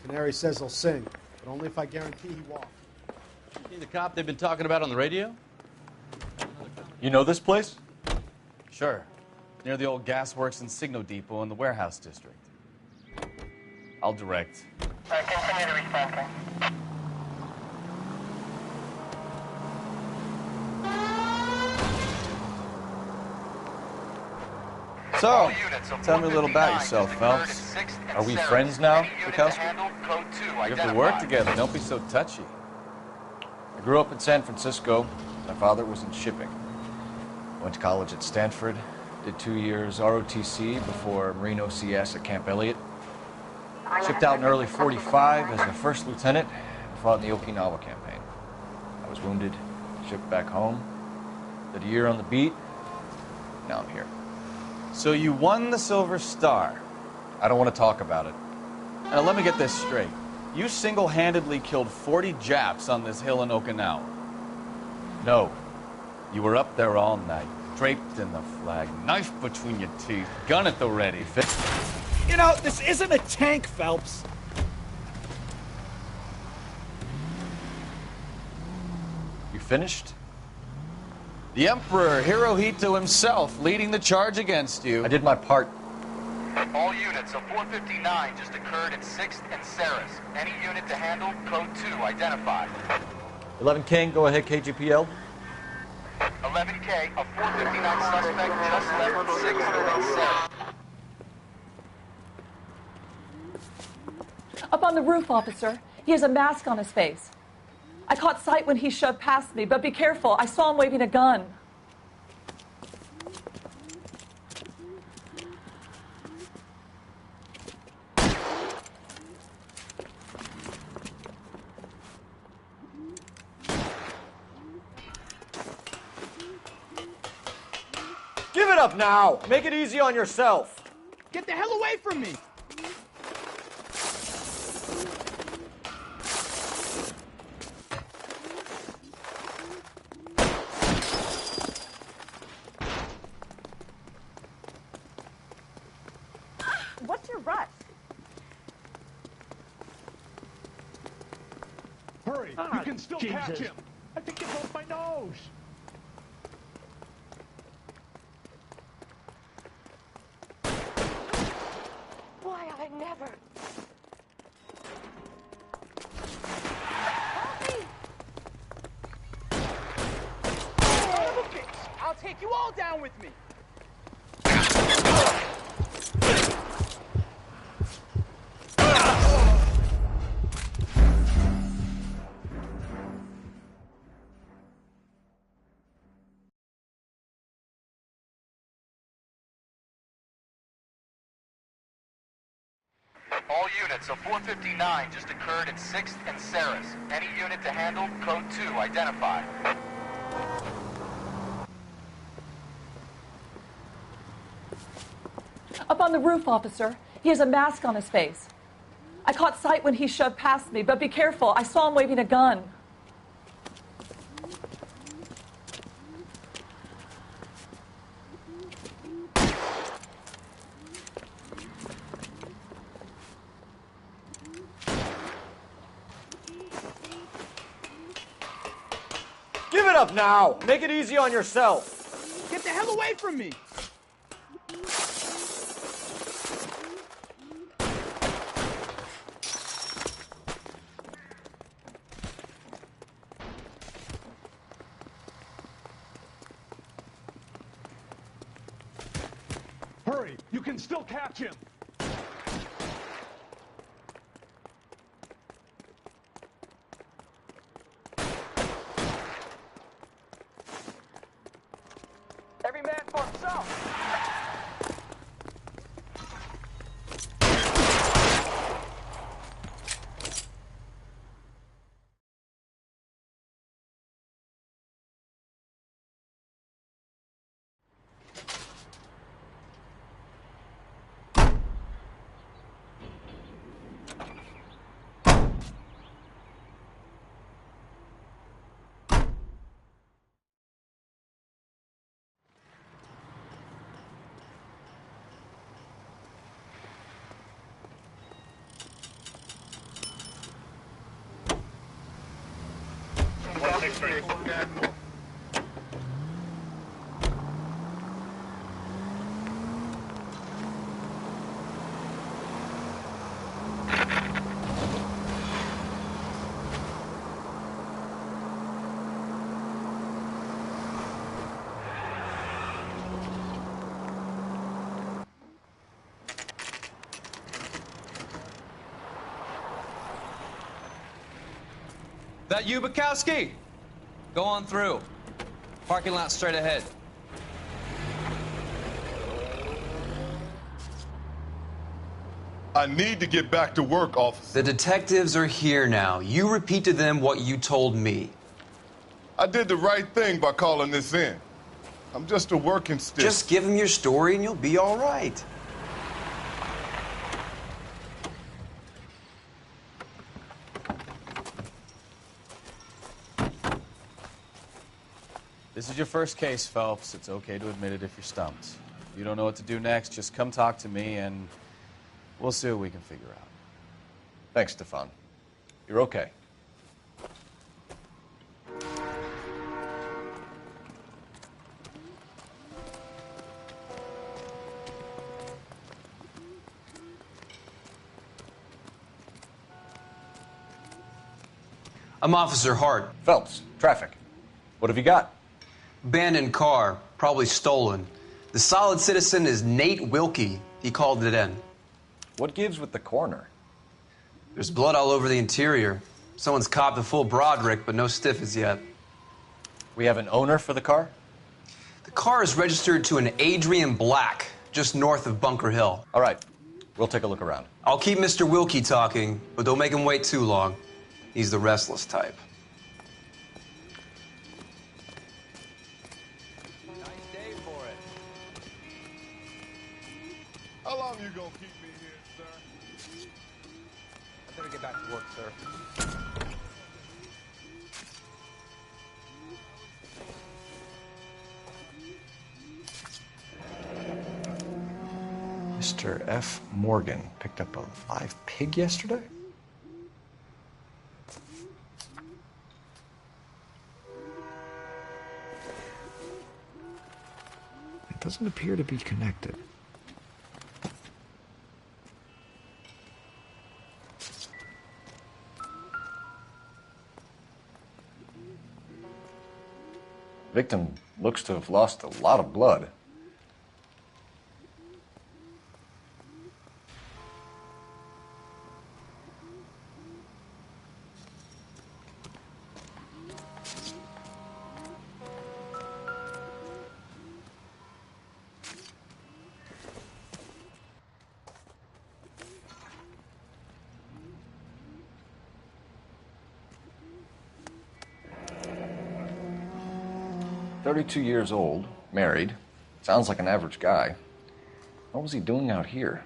Canary says he'll sing, but only if I guarantee he walks.
See the cop they've been talking about on the radio?
You know this place?
Sure. Near the old gasworks and signal depot in the warehouse district. I'll direct.
Continue to respond, sir.
So, tell me a little about yourself, Phelps.
Are we friends now, Bukowski?
We have to work together. Don't be so touchy.
I grew up in San Francisco. My father was in shipping. Went to college at Stanford. Did 2 years ROTC before Marine OCS at Camp Elliott. Shipped out in early '45 as a first lieutenant and fought in the Okinawa campaign. I was wounded, shipped back home. Did a year on the beat. Now I'm here.
So you won the Silver Star.
I don't want to talk about it.
Now let me get this straight. You single-handedly killed 40 Japs on this hill in Okinawa.
No.
You were up there all night, draped in the flag, knife between your teeth, gun at the ready.
You know, this isn't a tank, Phelps.
You finished?
The Emperor Hirohito himself leading the charge against you.
I did my part.
All units, a 459 just occurred in 6th and Saris. Any unit to handle, code 2 identified.
11 King, go ahead, KGPL.
11K, a 459 suspect just left 6th and Saris.
Up on the roof, officer. He has a mask on his face. I caught sight when he shoved past me, but be careful. I saw him waving a gun.
it up now! Make it easy on yourself!
Get the hell away from me!
What's your rush?
Hurry! You can still catch him! I think you broke my nose!
Why, I never...
Son of a bitch! I'll take you all down with me!
All units, a 459 just occurred in 6th and Saris. Any unit to handle, code 2, identify.
Up on the roof, officer. He has a mask on his face. I caught sight when he shoved past me, but be careful. I saw him waving a gun.
Give it up now! Make it easy on yourself!
Get the hell away from me! Hurry! You can still catch him!
Every man for himself.
That you, Bukowski? Go on through. Parking lot straight ahead.
I need to get back to work, officer.
The detectives are here now. You repeat to them what you told me.
I did the right thing by calling this in. I'm just a working stick.
Just give them your story and you'll be all right.
This is your first case, Phelps. It's okay to admit it if you're stumped. If you don't know what to do next, just come talk to me and we'll see what we can figure out.
Thanks, Stefan. You're okay.
I'm Officer Hart.
Phelps, traffic. What have you got?
Abandoned car, probably stolen. The solid citizen is Nate Wilkie. He called it in.
What gives with the coroner?
There's blood all over the interior. Someone's copped a full Broderick, but no stiff as yet.
We have an owner for the car?
The car is registered to an Adrian Black, just north of Bunker Hill.
All right. We'll take a look around.
I'll keep Mr. Wilkie talking, but don't make him wait too long. He's the restless type.
Nice day for it.
long you gonna keep me here, sir?
I better get back to work, sir.
Mr. F. Morgan picked up a live pig yesterday? It doesn't appear to be connected. Victim looks to have lost a lot of blood. "32 years old, married. Sounds like an average guy. What was he doing out here?"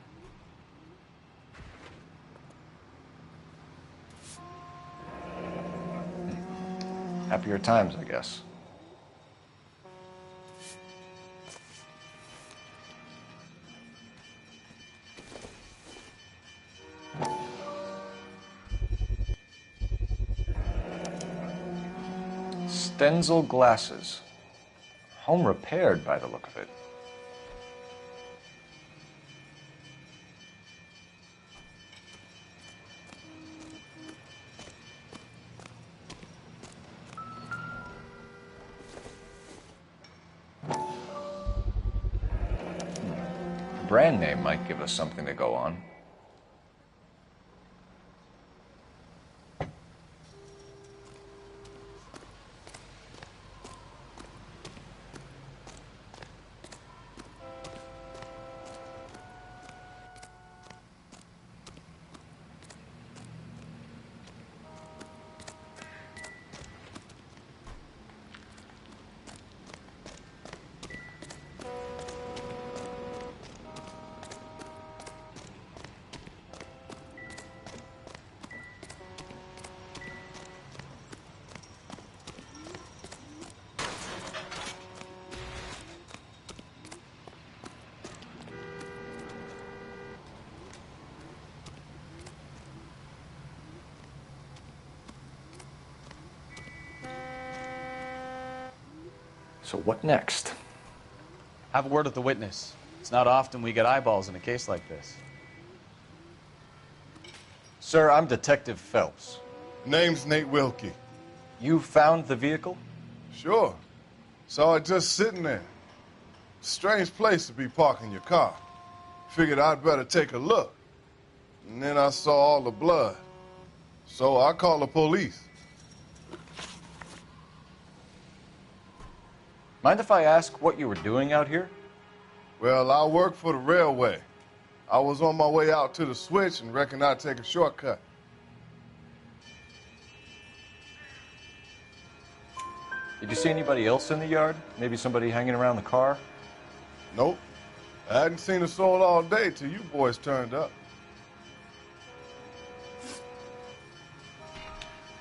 Happier times, I guess. Stenzel glasses. Home repaired by the look of it. Brand name might give us something to go on. So what next?
Have a word with the witness. It's not often we get eyeballs in a case like this.
Sir, I'm Detective Phelps.
Name's Nate Wilkie.
You found the vehicle?
Sure. Saw it just sitting there. Strange place to be parking your car. Figured I'd better take a look. And then I saw all the blood. So I called the police.
Mind if I ask what you were doing out here?
Well, I work for the railway. I was on my way out to the switch and reckoned I'd take a shortcut.
Did you see anybody else in the yard? Maybe somebody hanging around the car?
Nope. I hadn't seen a soul all day till you boys turned up.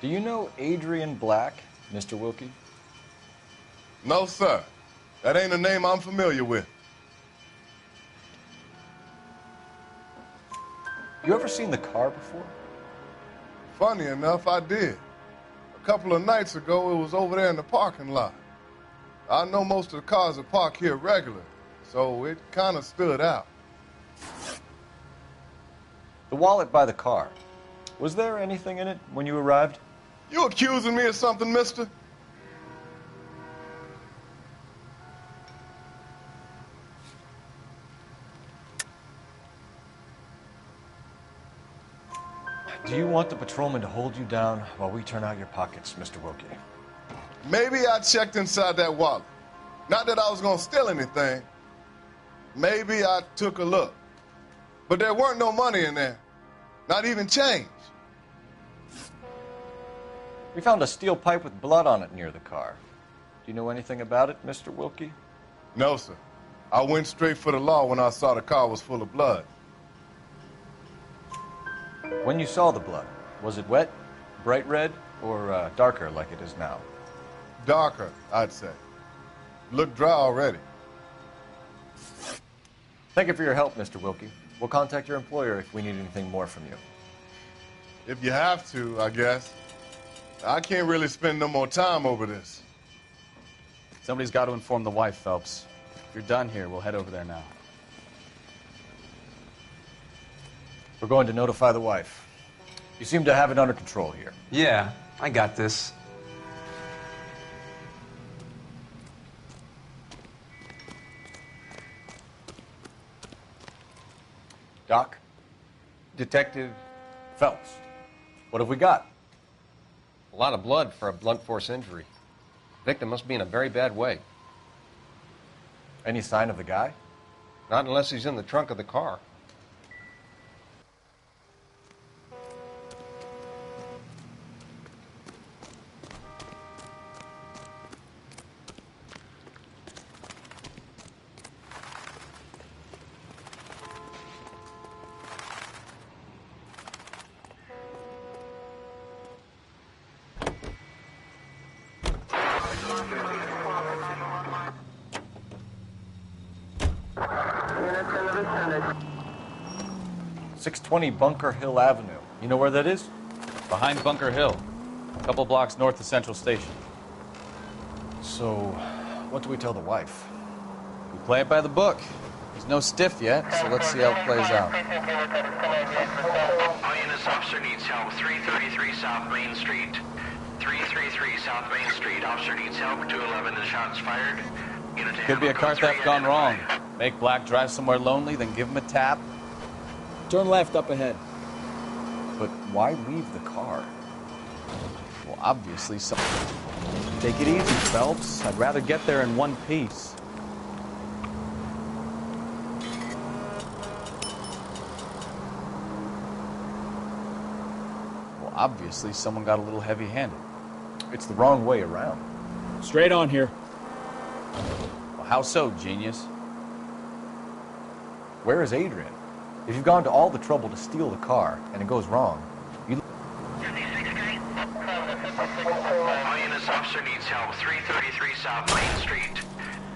Do you know Adrian Black, Mr. Wilkie?
No, sir. That ain't a name I'm familiar with.
You ever seen the car before?
Funny enough, I did. A couple of nights ago, it was over there in the parking lot. I know most of the cars are parked here regular, so it kind of stood out.
The wallet by the car. Was there anything in it when you arrived?
You accusing me of something, mister?
Do you want the patrolman to hold you down while we turn out your pockets, Mr. Wilkie?
Maybe I checked inside that wallet. Not that I was gonna steal anything. Maybe I took a look. But there weren't no money in there. Not even change.
We found a steel pipe with blood on it near the car. Do you know anything about it, Mr. Wilkie?
No, sir. I went straight for the law when I saw the car was full of blood.
When you saw the blood, was it wet, bright red, or darker like it is now?
Darker, I'd say. Look dry already.
Thank you for your help, Mr. Wilkie. We'll contact your employer if we need anything more from you.
If you have to, I guess. I can't really spend no more time over this.
Somebody's got to inform the wife, Phelps. If you're done here, we'll head over there now.
We're going to notify the wife. You seem to have it under control here.
Yeah, I got this.
Doc?
Detective
Phelps. What have we got?
A lot of blood for a blunt force injury. Victim must be in a very bad way.
Any sign of the guy?
Not unless he's in the trunk of the car.
Bunker Hill Avenue. You know where that is?
Behind Bunker Hill. A couple blocks north of Central Station.
So, what do we tell the wife?
We play it by the book. He's no stiff yet, so let's see how it plays out.
All units, officer needs help. 333 South Main Street. 333 South Main Street. Officer needs help. 211, the shots fired. Unit to
Could be a car theft gone wrong. Make Black drive somewhere lonely, then give him a tap.
Turn left up ahead.
But why leave the car?
Well, obviously, Take it easy, Phelps. I'd rather get there in one piece. Well, obviously, someone got a little heavy-handed.
It's the wrong way around.
Straight on here.
Well, how so, genius?
Where is Adrian? If you've gone to all the trouble to steal the car, and it goes wrong, you...
All units, officer needs help. 333 South Main Street.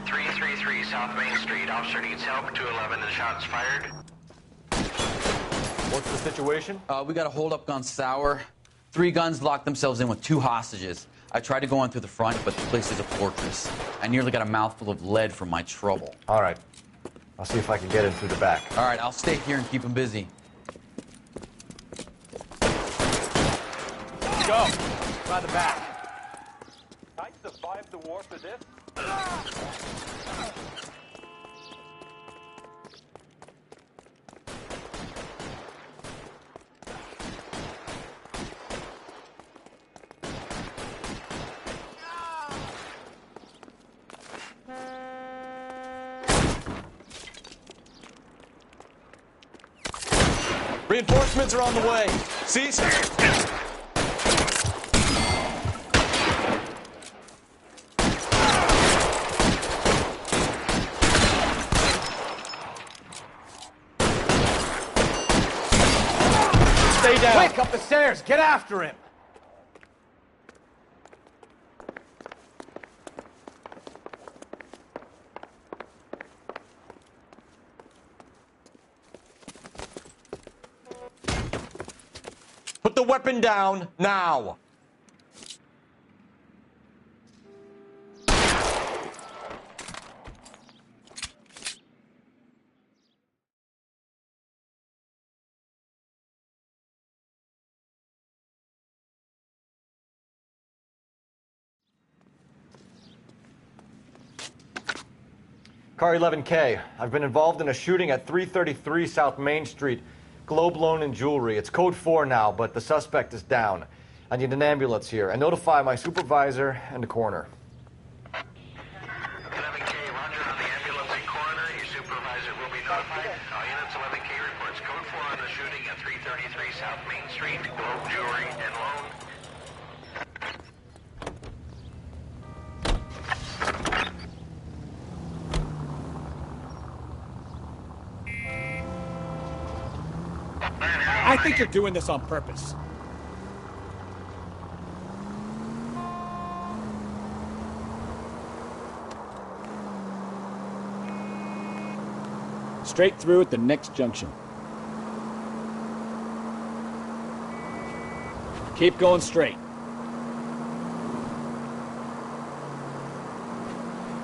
333 South Main Street. Officer needs help. 211, the shots fired.
What's the situation?
We got a hold-up gun sour. 3 guns locked themselves in with 2 hostages. I tried to go in through the front, but the place is a fortress. I nearly got a mouthful of lead from my trouble.
All right. I'll see if I can get in through the back.
All right, I'll stay here and keep him busy.
Go! By the back.
I survived the war for this.
Reinforcements are on the way. Cease. Stay down. Quick, up the stairs. Get after him. Put the weapon down, now!
Car 11K. I've been involved in a shooting at 333 South Main Street. Globe loan and jewelry. It's code 4 now, but the suspect is down. I need an ambulance here. And notify my supervisor and the coroner.
11K, roger on the ambulance and coroner. Your supervisor will be notified. All units, 11K reports code 4 on the shooting at 333 South Main Street. Globe jewelry and loan.
I think you're doing this on purpose. Straight through at the next junction. Keep going straight.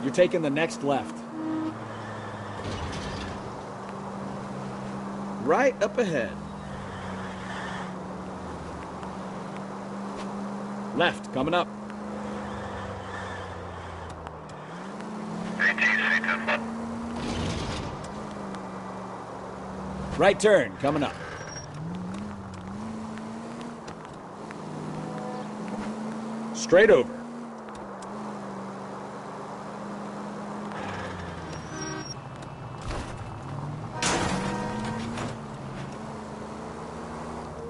You're taking the next left. Right up ahead. Left, coming up. Right turn, coming up. Straight over.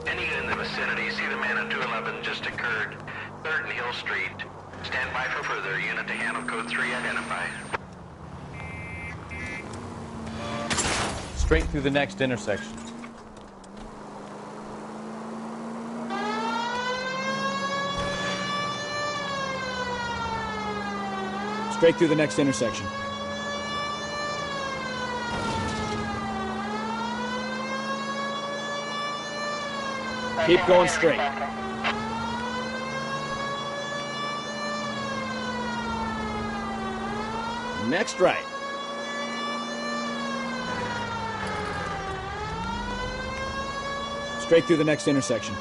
Any unit in the vicinity, see the man on 211 just occurred. 3rd and Hill Street. Stand by for further. Unit to handle code 3 identified.
Straight through the next intersection.
Straight through the next intersection. Keep going straight. Next right. Straight through the next intersection.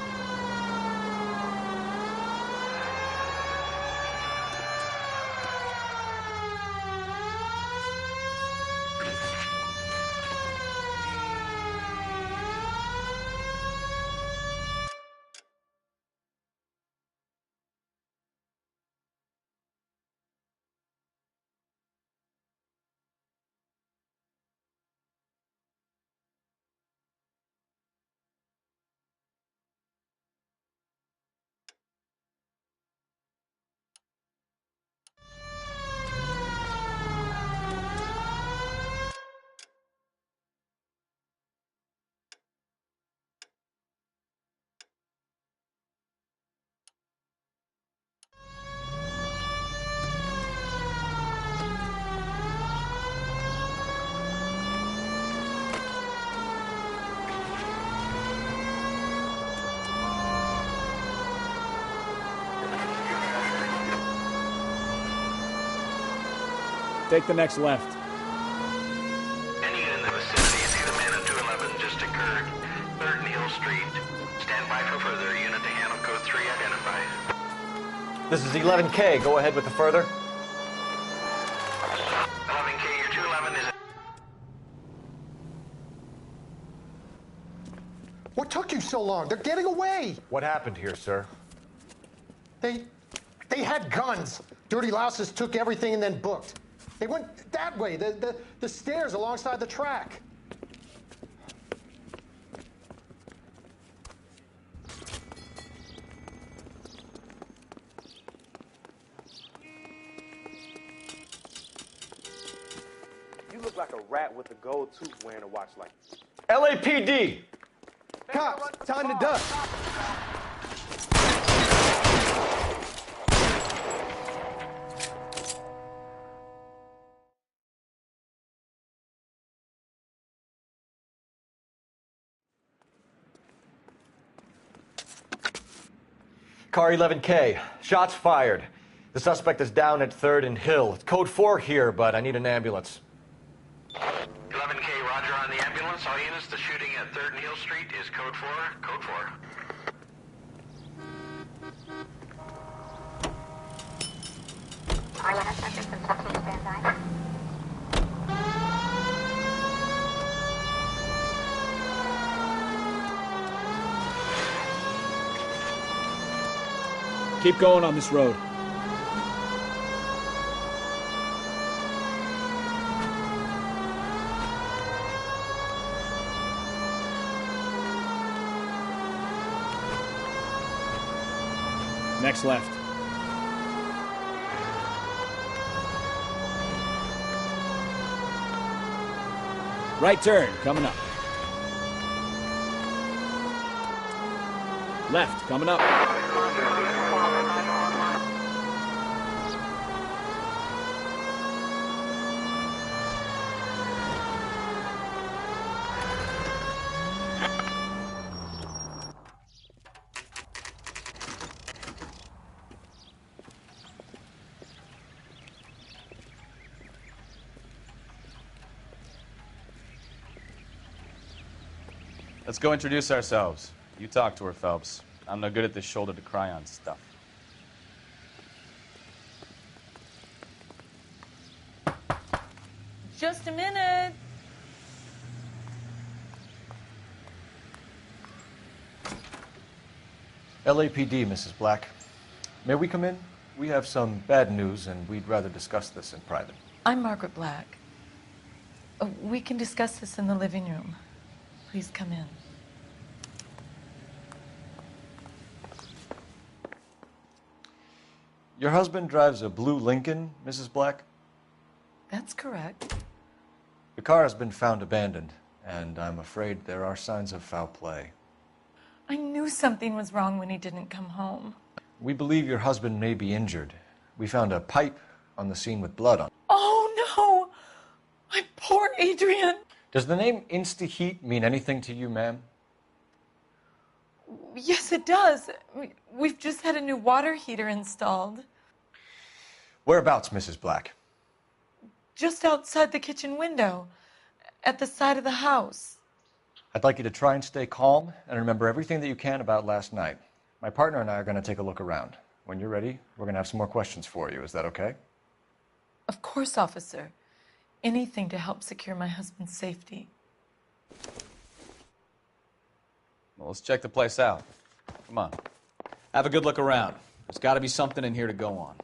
Take the next left.
Any unit in the vicinity, see the man on 211 just occurred. 3rd and Hill Street. Stand by for further. Unit to handle code 3 identified.
This is 11K. Go ahead with the further.
11K, your 211 is...
What took you so long? They're getting away.
What happened here, sir?
They had guns. Dirty louses took everything and then booked. They went that way, the stairs alongside the track.
You look like a rat with a gold tooth wearing a watch like this.
LAPD!
Cops, time to duck.
Car 11K. Shots fired. The suspect is down at 3rd and Hill. It's code 4 here, but I need an ambulance.
11K, roger on the ambulance. All units, the shooting at 3rd and Hill Street is code 4. Code 4.
Keep going on this road. Next left. Right turn, coming up. Left, coming up.
Let's go introduce ourselves. You talk to her, Phelps. I'm no good at this shoulder to cry on stuff.
Just a minute.
LAPD, Mrs. Black. May we come in? We have some bad news, and we'd rather discuss this in private.
I'm Margaret Black. We can discuss this in the living room. Please come in.
Your husband drives a blue Lincoln, Mrs. Black?
That's correct.
The car has been found abandoned, and I'm afraid there are signs of foul play.
I knew something was wrong when he didn't come home.
We believe your husband may be injured. We found a pipe on the scene with blood on it.
Oh, no! My poor Adrian!
Does the name Insta-Heat mean anything to you, ma'am?
Yes, it does. We've just had a new water heater installed.
Whereabouts, Mrs. Black?
Just outside the kitchen window, at the side of the house.
I'd like you to try and stay calm and remember everything that you can about last night. My partner and I are going to take a look around. When you're ready, we're going to have some more questions for you. Is that okay?
Of course, officer. Anything to help secure my husband's safety.
Well, let's check the place out. Come on.
Have a good look around. There's got to be something in here to go on.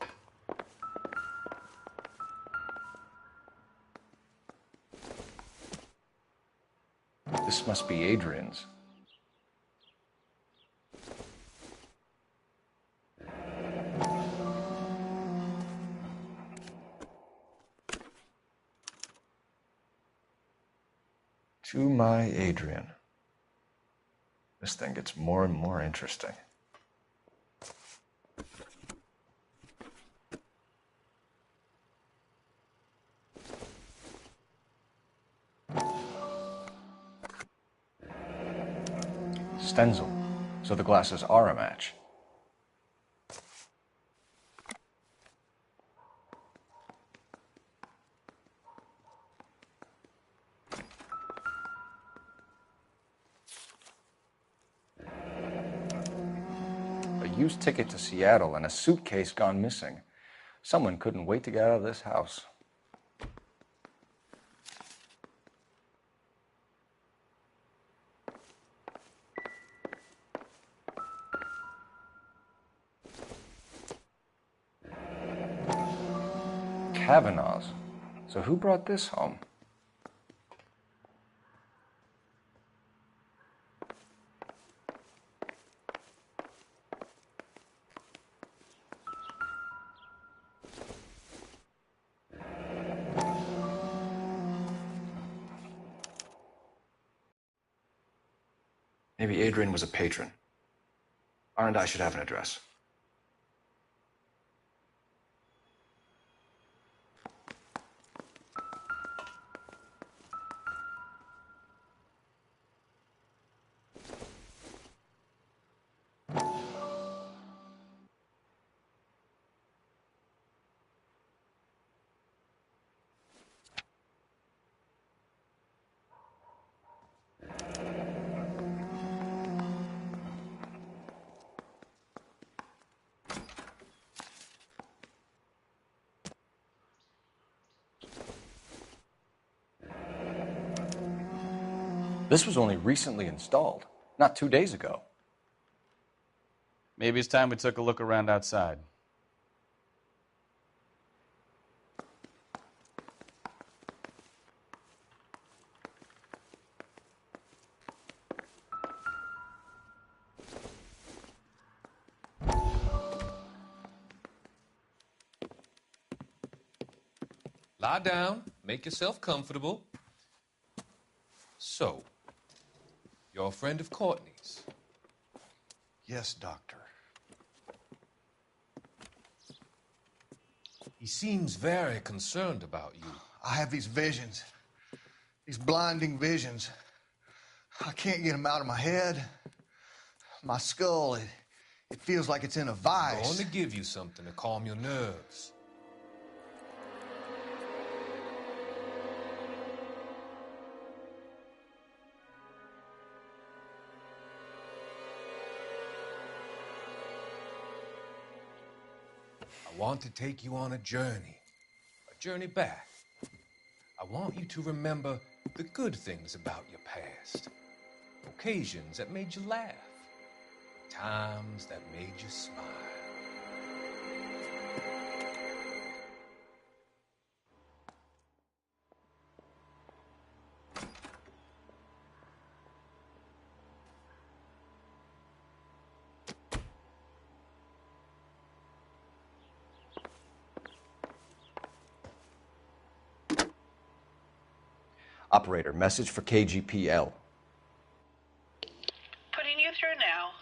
This must be Adrian's. To my Adrian. This thing gets more and more interesting. Stenzel. So the glasses are a match. A used ticket to Seattle and a suitcase gone missing. Someone couldn't wait to get out of this house. Kavanaugh's. So who brought this home? Maybe Adrian was a patron. R&I should have an address. This was only recently installed, not 2 days ago.
Maybe it's time we took a look around outside.
Lie down, make yourself comfortable. So, you're a friend of Courtney's.
Yes, Doctor.
He seems very concerned about you.
I have these visions. These blinding visions. I can't get them out of my head. My skull, it feels like it's in a vice.
I'm going to give you something to calm your nerves. I want to take you on a journey back. I want you to remember the good things about your past, occasions that made you laugh, times that made you smile.
Operator, message for KGPL.
Putting you through now.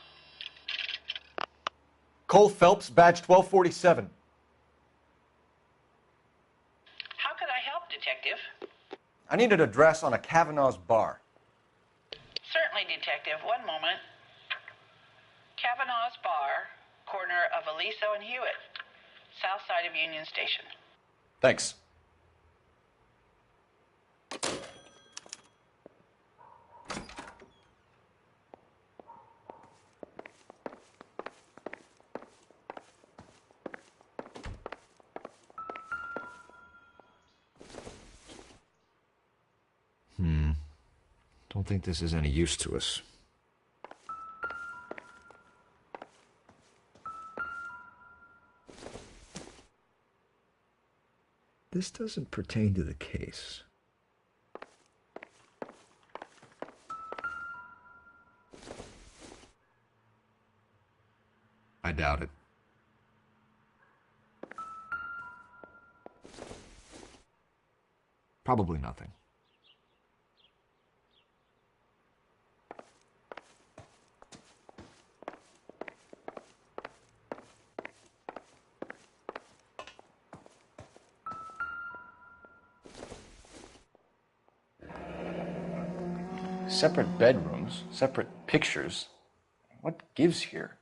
Cole Phelps, badge 1247.
How could I help, Detective?
I need an address on a Kavanaugh's bar.
Certainly, Detective. One moment. Kavanaugh's Bar, corner of Aliso and Hewitt, south side of Union Station.
Thanks.
Don't think this is any use to us. This doesn't pertain to the case. I doubt it. Probably nothing.
Separate bedrooms, separate pictures. What gives here?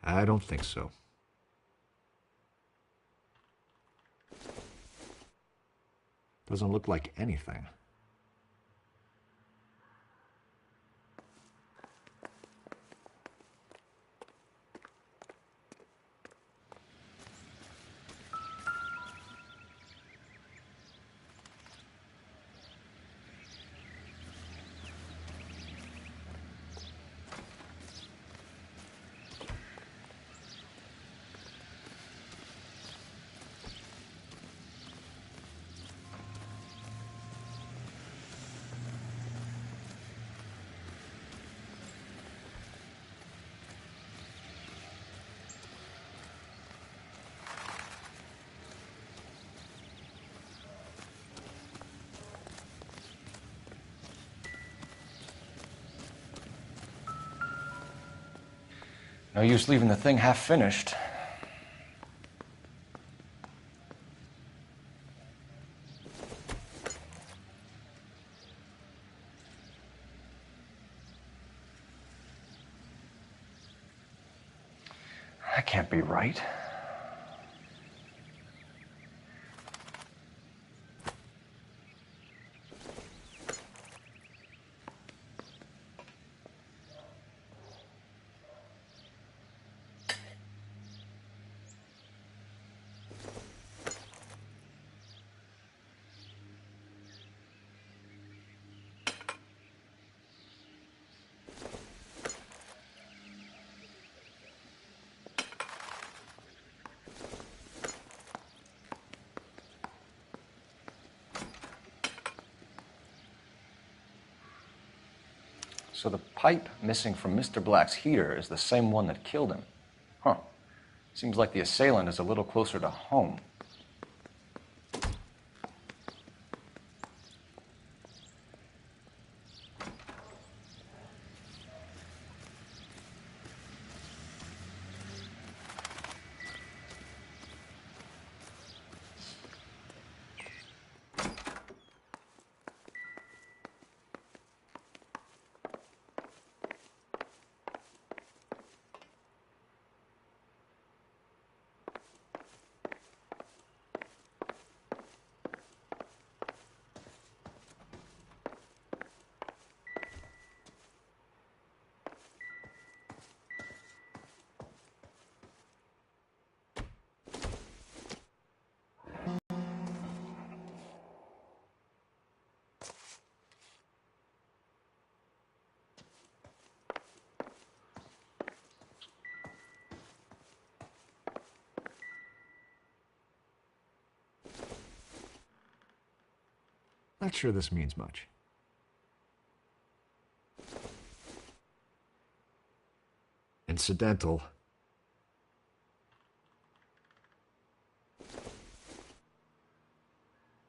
I don't think so. Doesn't look like anything.
No use leaving the thing half finished. That can't be right.
So the pipe missing from Mr. Black's heater is the same one that killed him. Huh. Seems like the assailant is a little closer to home.
Not sure this means much. Incidental.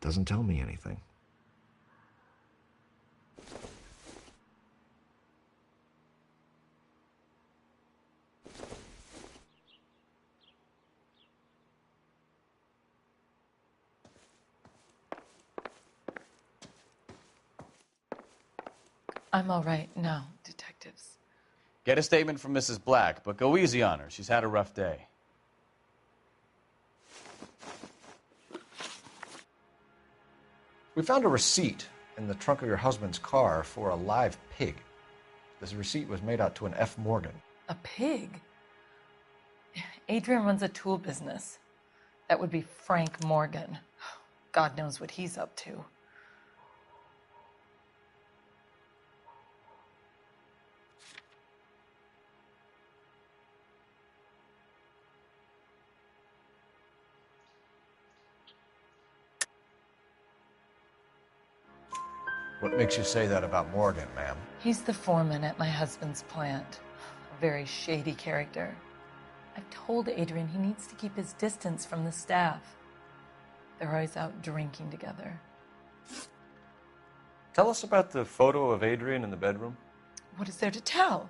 Doesn't tell me anything.
I'm all right now, detectives.
Get a statement from Mrs. Black, but go easy on her. She's had a rough day.
We found a receipt in the trunk of your husband's car for a live pig. This receipt was made out to an F. Morgan.
A pig? Adrian runs a tool business. That would be Frank Morgan. God knows what he's up to.
What makes you say that about Morgan, ma'am?
He's the foreman at my husband's plant. A very shady character. I've told Adrian he needs to keep his distance from the staff. They're always out drinking together.
Tell us about the photo of Adrian in the bedroom.
What is there to tell?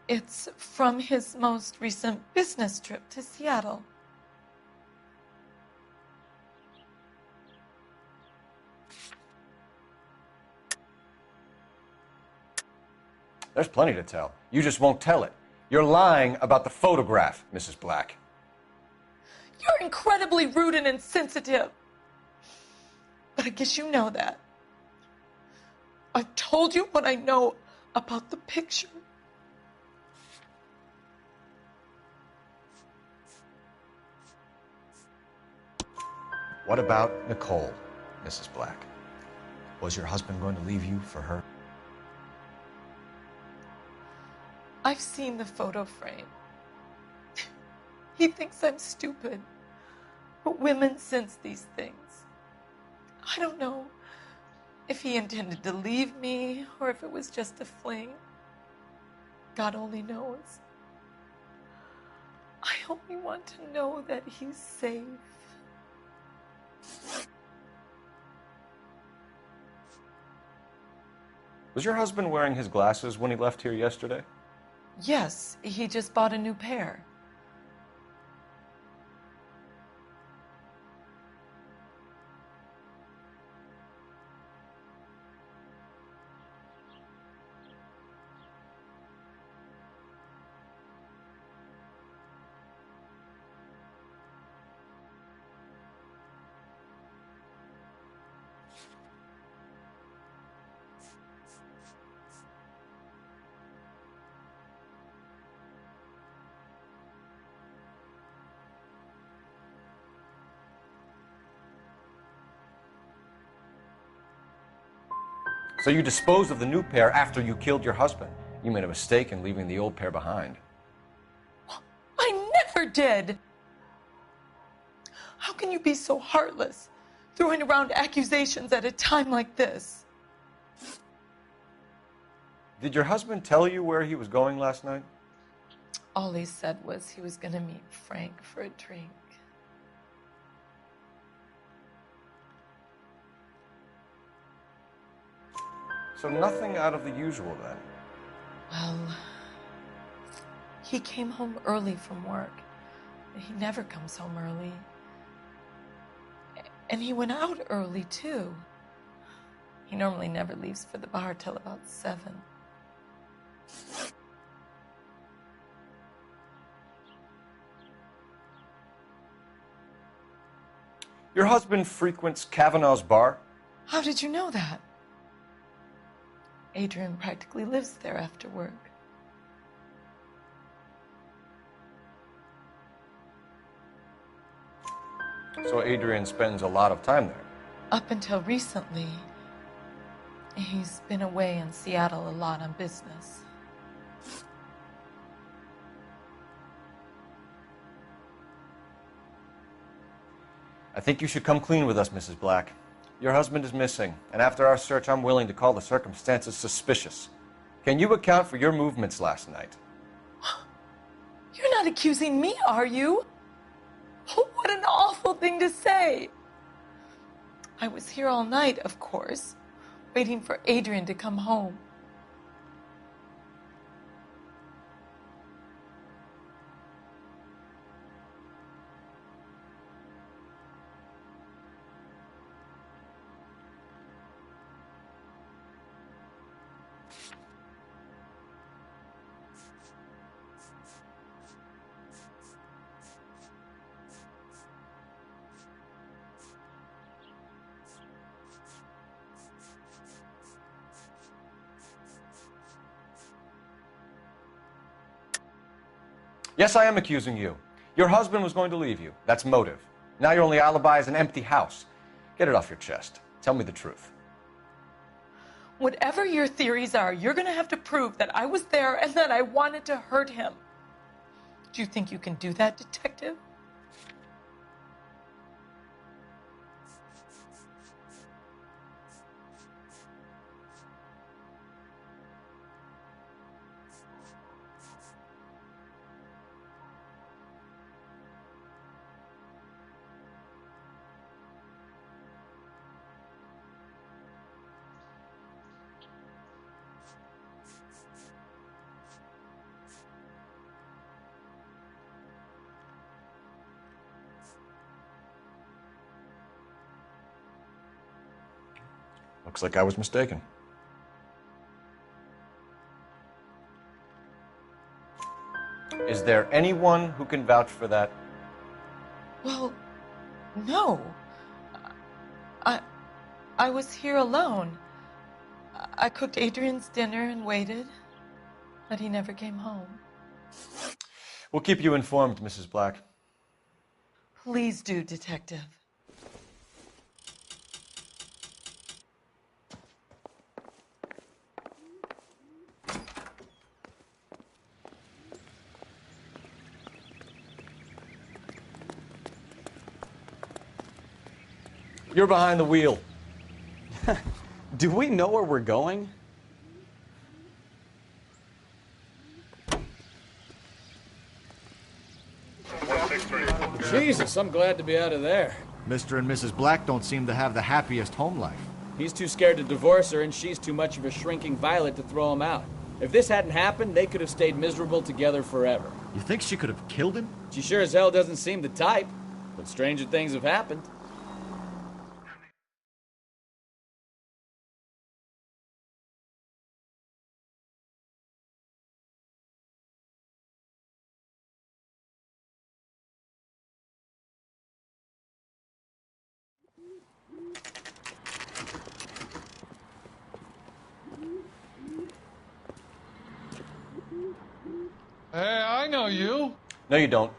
It's from his most recent business trip to Seattle.
There's plenty to tell. You just won't tell it. You're lying about the photograph, Mrs. Black.
You're incredibly rude and insensitive. But I guess you know that. I've told you what I know about the picture.
What about Nicole, Mrs. Black? Was your husband going to leave you for her?
I've seen the photo frame. He thinks I'm stupid. But women sense these things. I don't know if he intended to leave me or if it was just a fling. God only knows. I only want to know that he's safe.
Was your husband wearing his glasses when he left here yesterday?
Yes, he just bought a new pair.
So you disposed of the new pair after you killed your husband. You made a mistake in leaving the old pair behind.
I never did! How can you be so heartless, throwing around accusations at a time like this?
Did your husband tell you where he was going last night?
All he said was he was going to meet Frank for a drink.
So nothing out of the usual then?
Well, he came home early from work. He never comes home early. And he went out early, too. He normally never leaves for the bar till about 7.
Your husband frequents Kavanaugh's bar?
How did you know that? Adrian practically lives there after work.
So Adrian spends a lot of time there?
Up until recently, he's been away in Seattle a lot on business.
I think you should come clean with us, Mrs. Black. Your husband is missing, and after our search, I'm willing to call the circumstances suspicious. Can you account for your movements last night?
You're not accusing me, are you? What an awful thing to say. I was here all night, of course, waiting for Adrian to come home.
Yes, I am accusing you. Your husband was going to leave you. That's motive. Now your only alibi is an empty house. Get it off your chest. Tell me the truth.
Whatever your theories are, you're going to have to prove that I was there and that I wanted to hurt him. Do you think you can do that, detective?
Looks like I was mistaken. Is there anyone who can vouch for that?
Well, no. I was here alone. I cooked Adrian's dinner and waited, but he never came home.
We'll keep you informed, Mrs. Black.
Please do, detective.
You're behind the wheel.
Do we know where we're going?
Jesus, I'm glad to be out of there.
Mr. and Mrs. Black don't seem to have the happiest home life.
He's too scared to divorce her, and she's too much of a shrinking violet to throw him out. If this hadn't happened, they could have stayed miserable together forever.
You think she could have killed him?
She sure as hell doesn't seem the type, but stranger things have happened.
Hey, I know you.
No, you don't.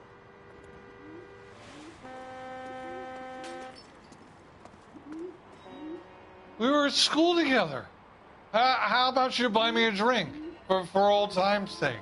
We were at school together. How about you buy me a drink for old time's sake?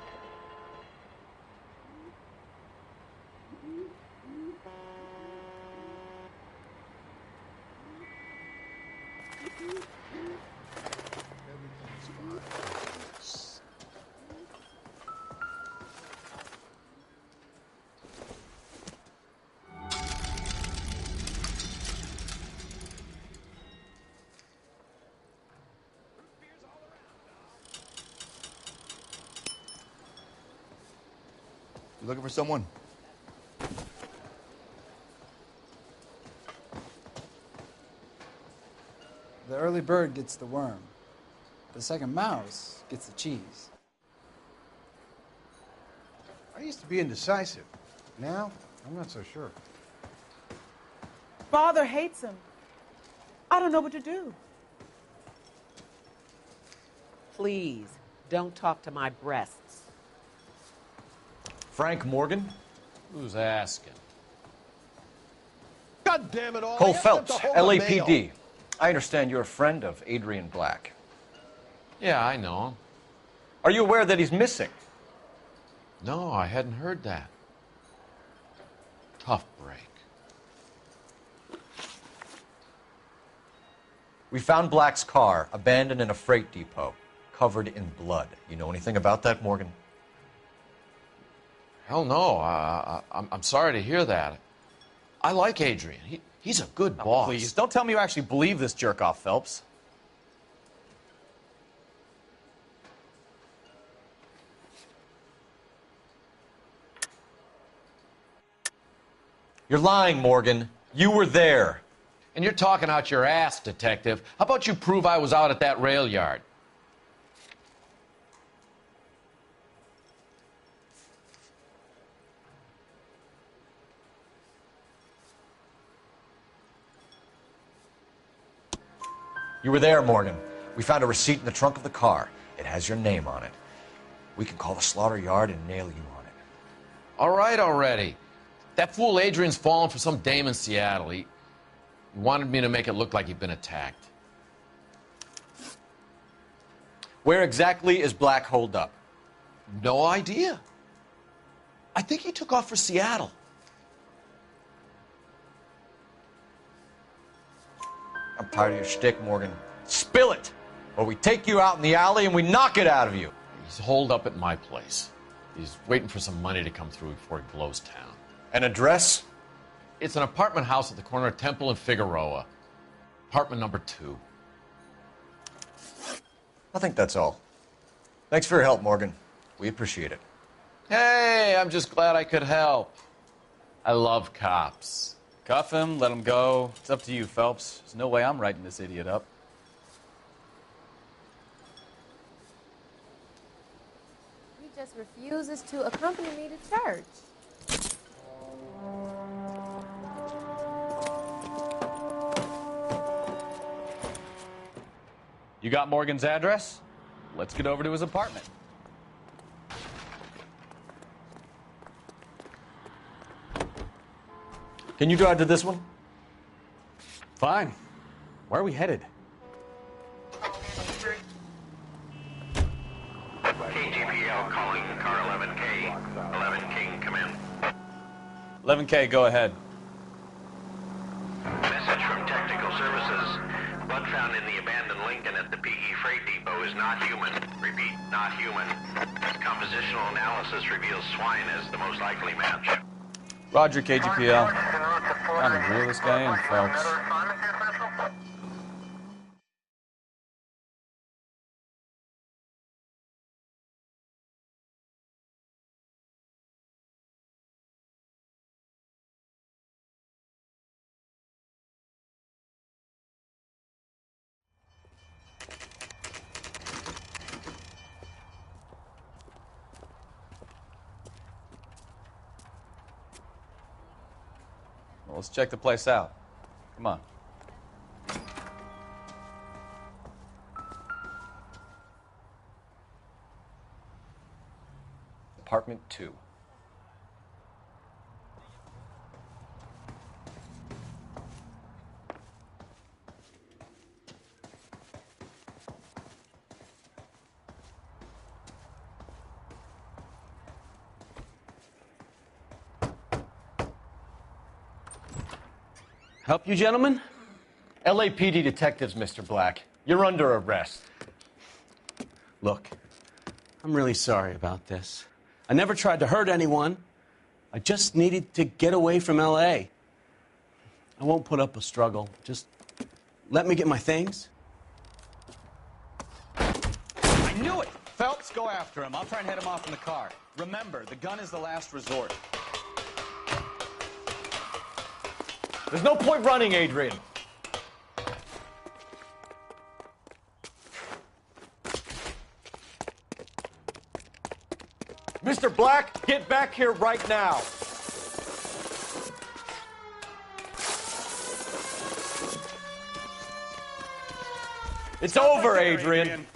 You looking for someone?
The early bird gets the worm. The second mouse gets the cheese.
I used to be indecisive. Now, I'm not so sure.
Father hates him. I don't know what to do.
Please, don't talk to my breasts.
Frank Morgan?
Who's asking?
God damn it all.
Cole
I have
Phelps,
to hold the mail.
LAPD. I understand you're a friend of Adrian Black.
Yeah, I know him.
Are you aware that he's missing?
No, I hadn't heard that. Tough break.
We found Black's car abandoned in a freight depot, covered in blood. You know anything about that, Morgan?
Hell no. I'm sorry to hear that. I like Adrian. He's a good boss.
Please, don't tell me you actually believe this jerk-off, Phelps.
You're lying, Morgan. You were there.
And you're talking out your ass, detective. How about you prove I was out at that rail yard?
You were there, Morgan. We found a receipt in the trunk of the car. It has your name on it. We can call the slaughter yard and nail you on it.
All right already. That fool Adrian's fallen for some dame in Seattle. He wanted me to make it look like he'd been attacked.
Where exactly is Black holed up?
No idea. I think he took off for Seattle.
I'm tired of your shtick, Morgan. Spill it, or we take you out in the alley and we knock it out of you.
He's holed up at my place. He's waiting for some money to come through before he blows town.
An address?
It's an apartment house at the corner of Temple and Figueroa. Apartment number 2.
I think that's all. Thanks for your help, Morgan. We appreciate it.
Hey, I'm just glad I could help. I love cops.
Cuff him, let him go. It's up to you, Phelps. There's no way I'm writing this idiot up.
He just refuses to accompany me to church.
You got Morgan's address? Let's get over to his apartment.
Can you drive to this one?
Fine. Where are we headed?
KGPL calling car 11K. 11 King, come in.
11K, go ahead.
Message from Technical Services. Blood found in the abandoned Lincoln at the PE Freight Depot is not human. Repeat, not human. Compositional analysis reveals swine as the most likely match.
Roger, KGPL. Time to reel this guy in, Phelps. Well, let's check the place out. Come on.
Apartment 2.
Help you, gentlemen?
LAPD detectives, Mr. Black. You're under arrest.
Look, I'm really sorry about this. I never tried to hurt anyone. I just needed to get away from L.A. I won't put up a struggle. Just let me get my things.
I knew it!
Phelps, go after him. I'll try and head him off in the car. Remember, the gun is the last resort.
There's no point running, Adrian. Mr. Black, get back here right now. It's over, Adrian.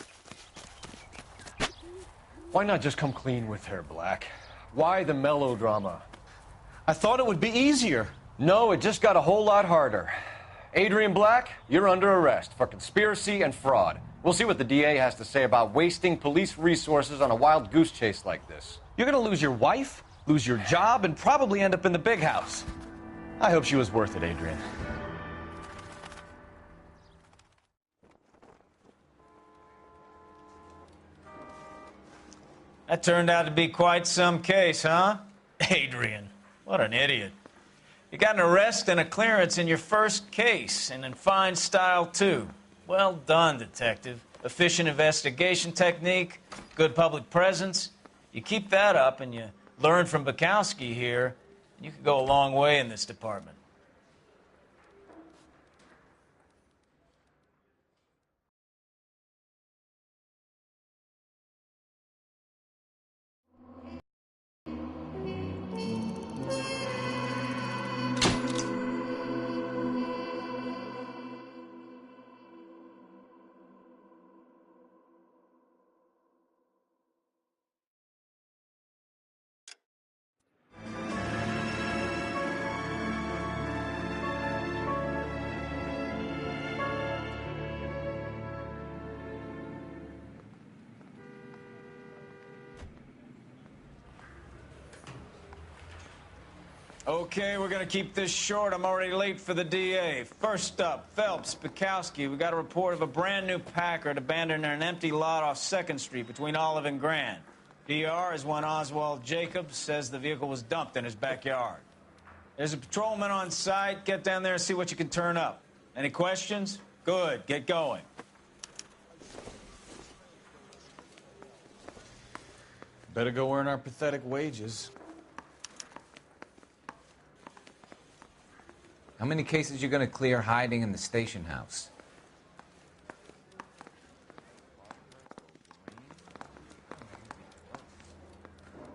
Why not just come clean with her, Black? Why the melodrama?
I thought it would be easier.
No, it just got a whole lot harder. Adrian Black, you're under arrest for conspiracy and fraud. We'll see what the DA has to say about wasting police resources on a wild goose chase like this.
You're going to lose your wife, lose your job, and probably end up in the big house. I hope she was worth it, Adrian.
That turned out to be quite some case, huh? Adrian, what an idiot. You got an arrest and a clearance in your first case, and in fine style, too. Well done, detective. Efficient investigation technique, good public presence. You keep that up and you learn from Bukowski here, you could go a long way in this department. Okay, we're gonna keep this short. I'm already late for the DA. First up, Phelps, Bukowski. We got a report of a brand new Packard abandoned in an empty lot off 2nd Street between Olive and Grand. DR is one Oswald Jacobs, says the vehicle was dumped in his backyard. There's a patrolman on site. Get down there and see what you can turn up. Any questions? Good, get going.
Better go earn our pathetic wages.
How many cases you gonna clear hiding in the station house?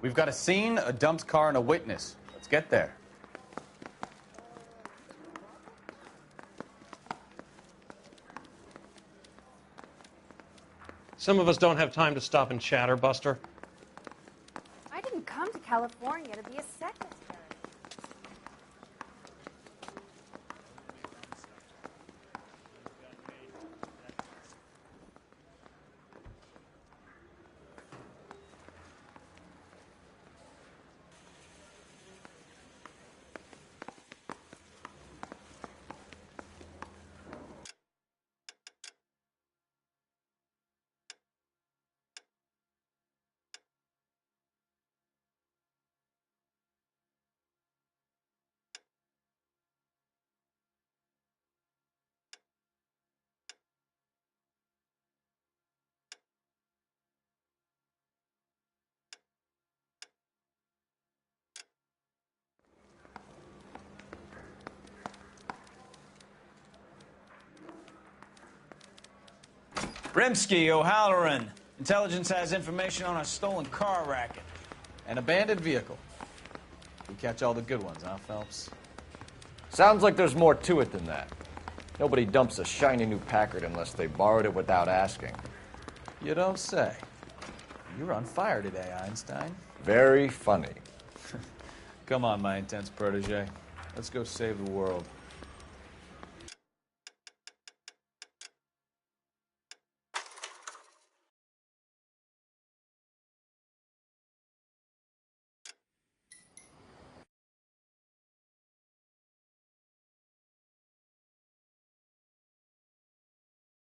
We've got a scene, a dumped car, and a witness. Let's get there.
Some of us don't have time to stop and chatter, Buster.
I didn't come to California to be a secretary.
Rimsky, O'Halloran. Intelligence has information on a stolen car racket.
An abandoned vehicle. We catch all the good ones, huh, Phelps?
Sounds like there's more to it than that. Nobody dumps a shiny new Packard unless they borrowed it without asking.
You don't say. You're on fire today, Einstein.
Very funny.
Come on, my intense protege. Let's go save the world.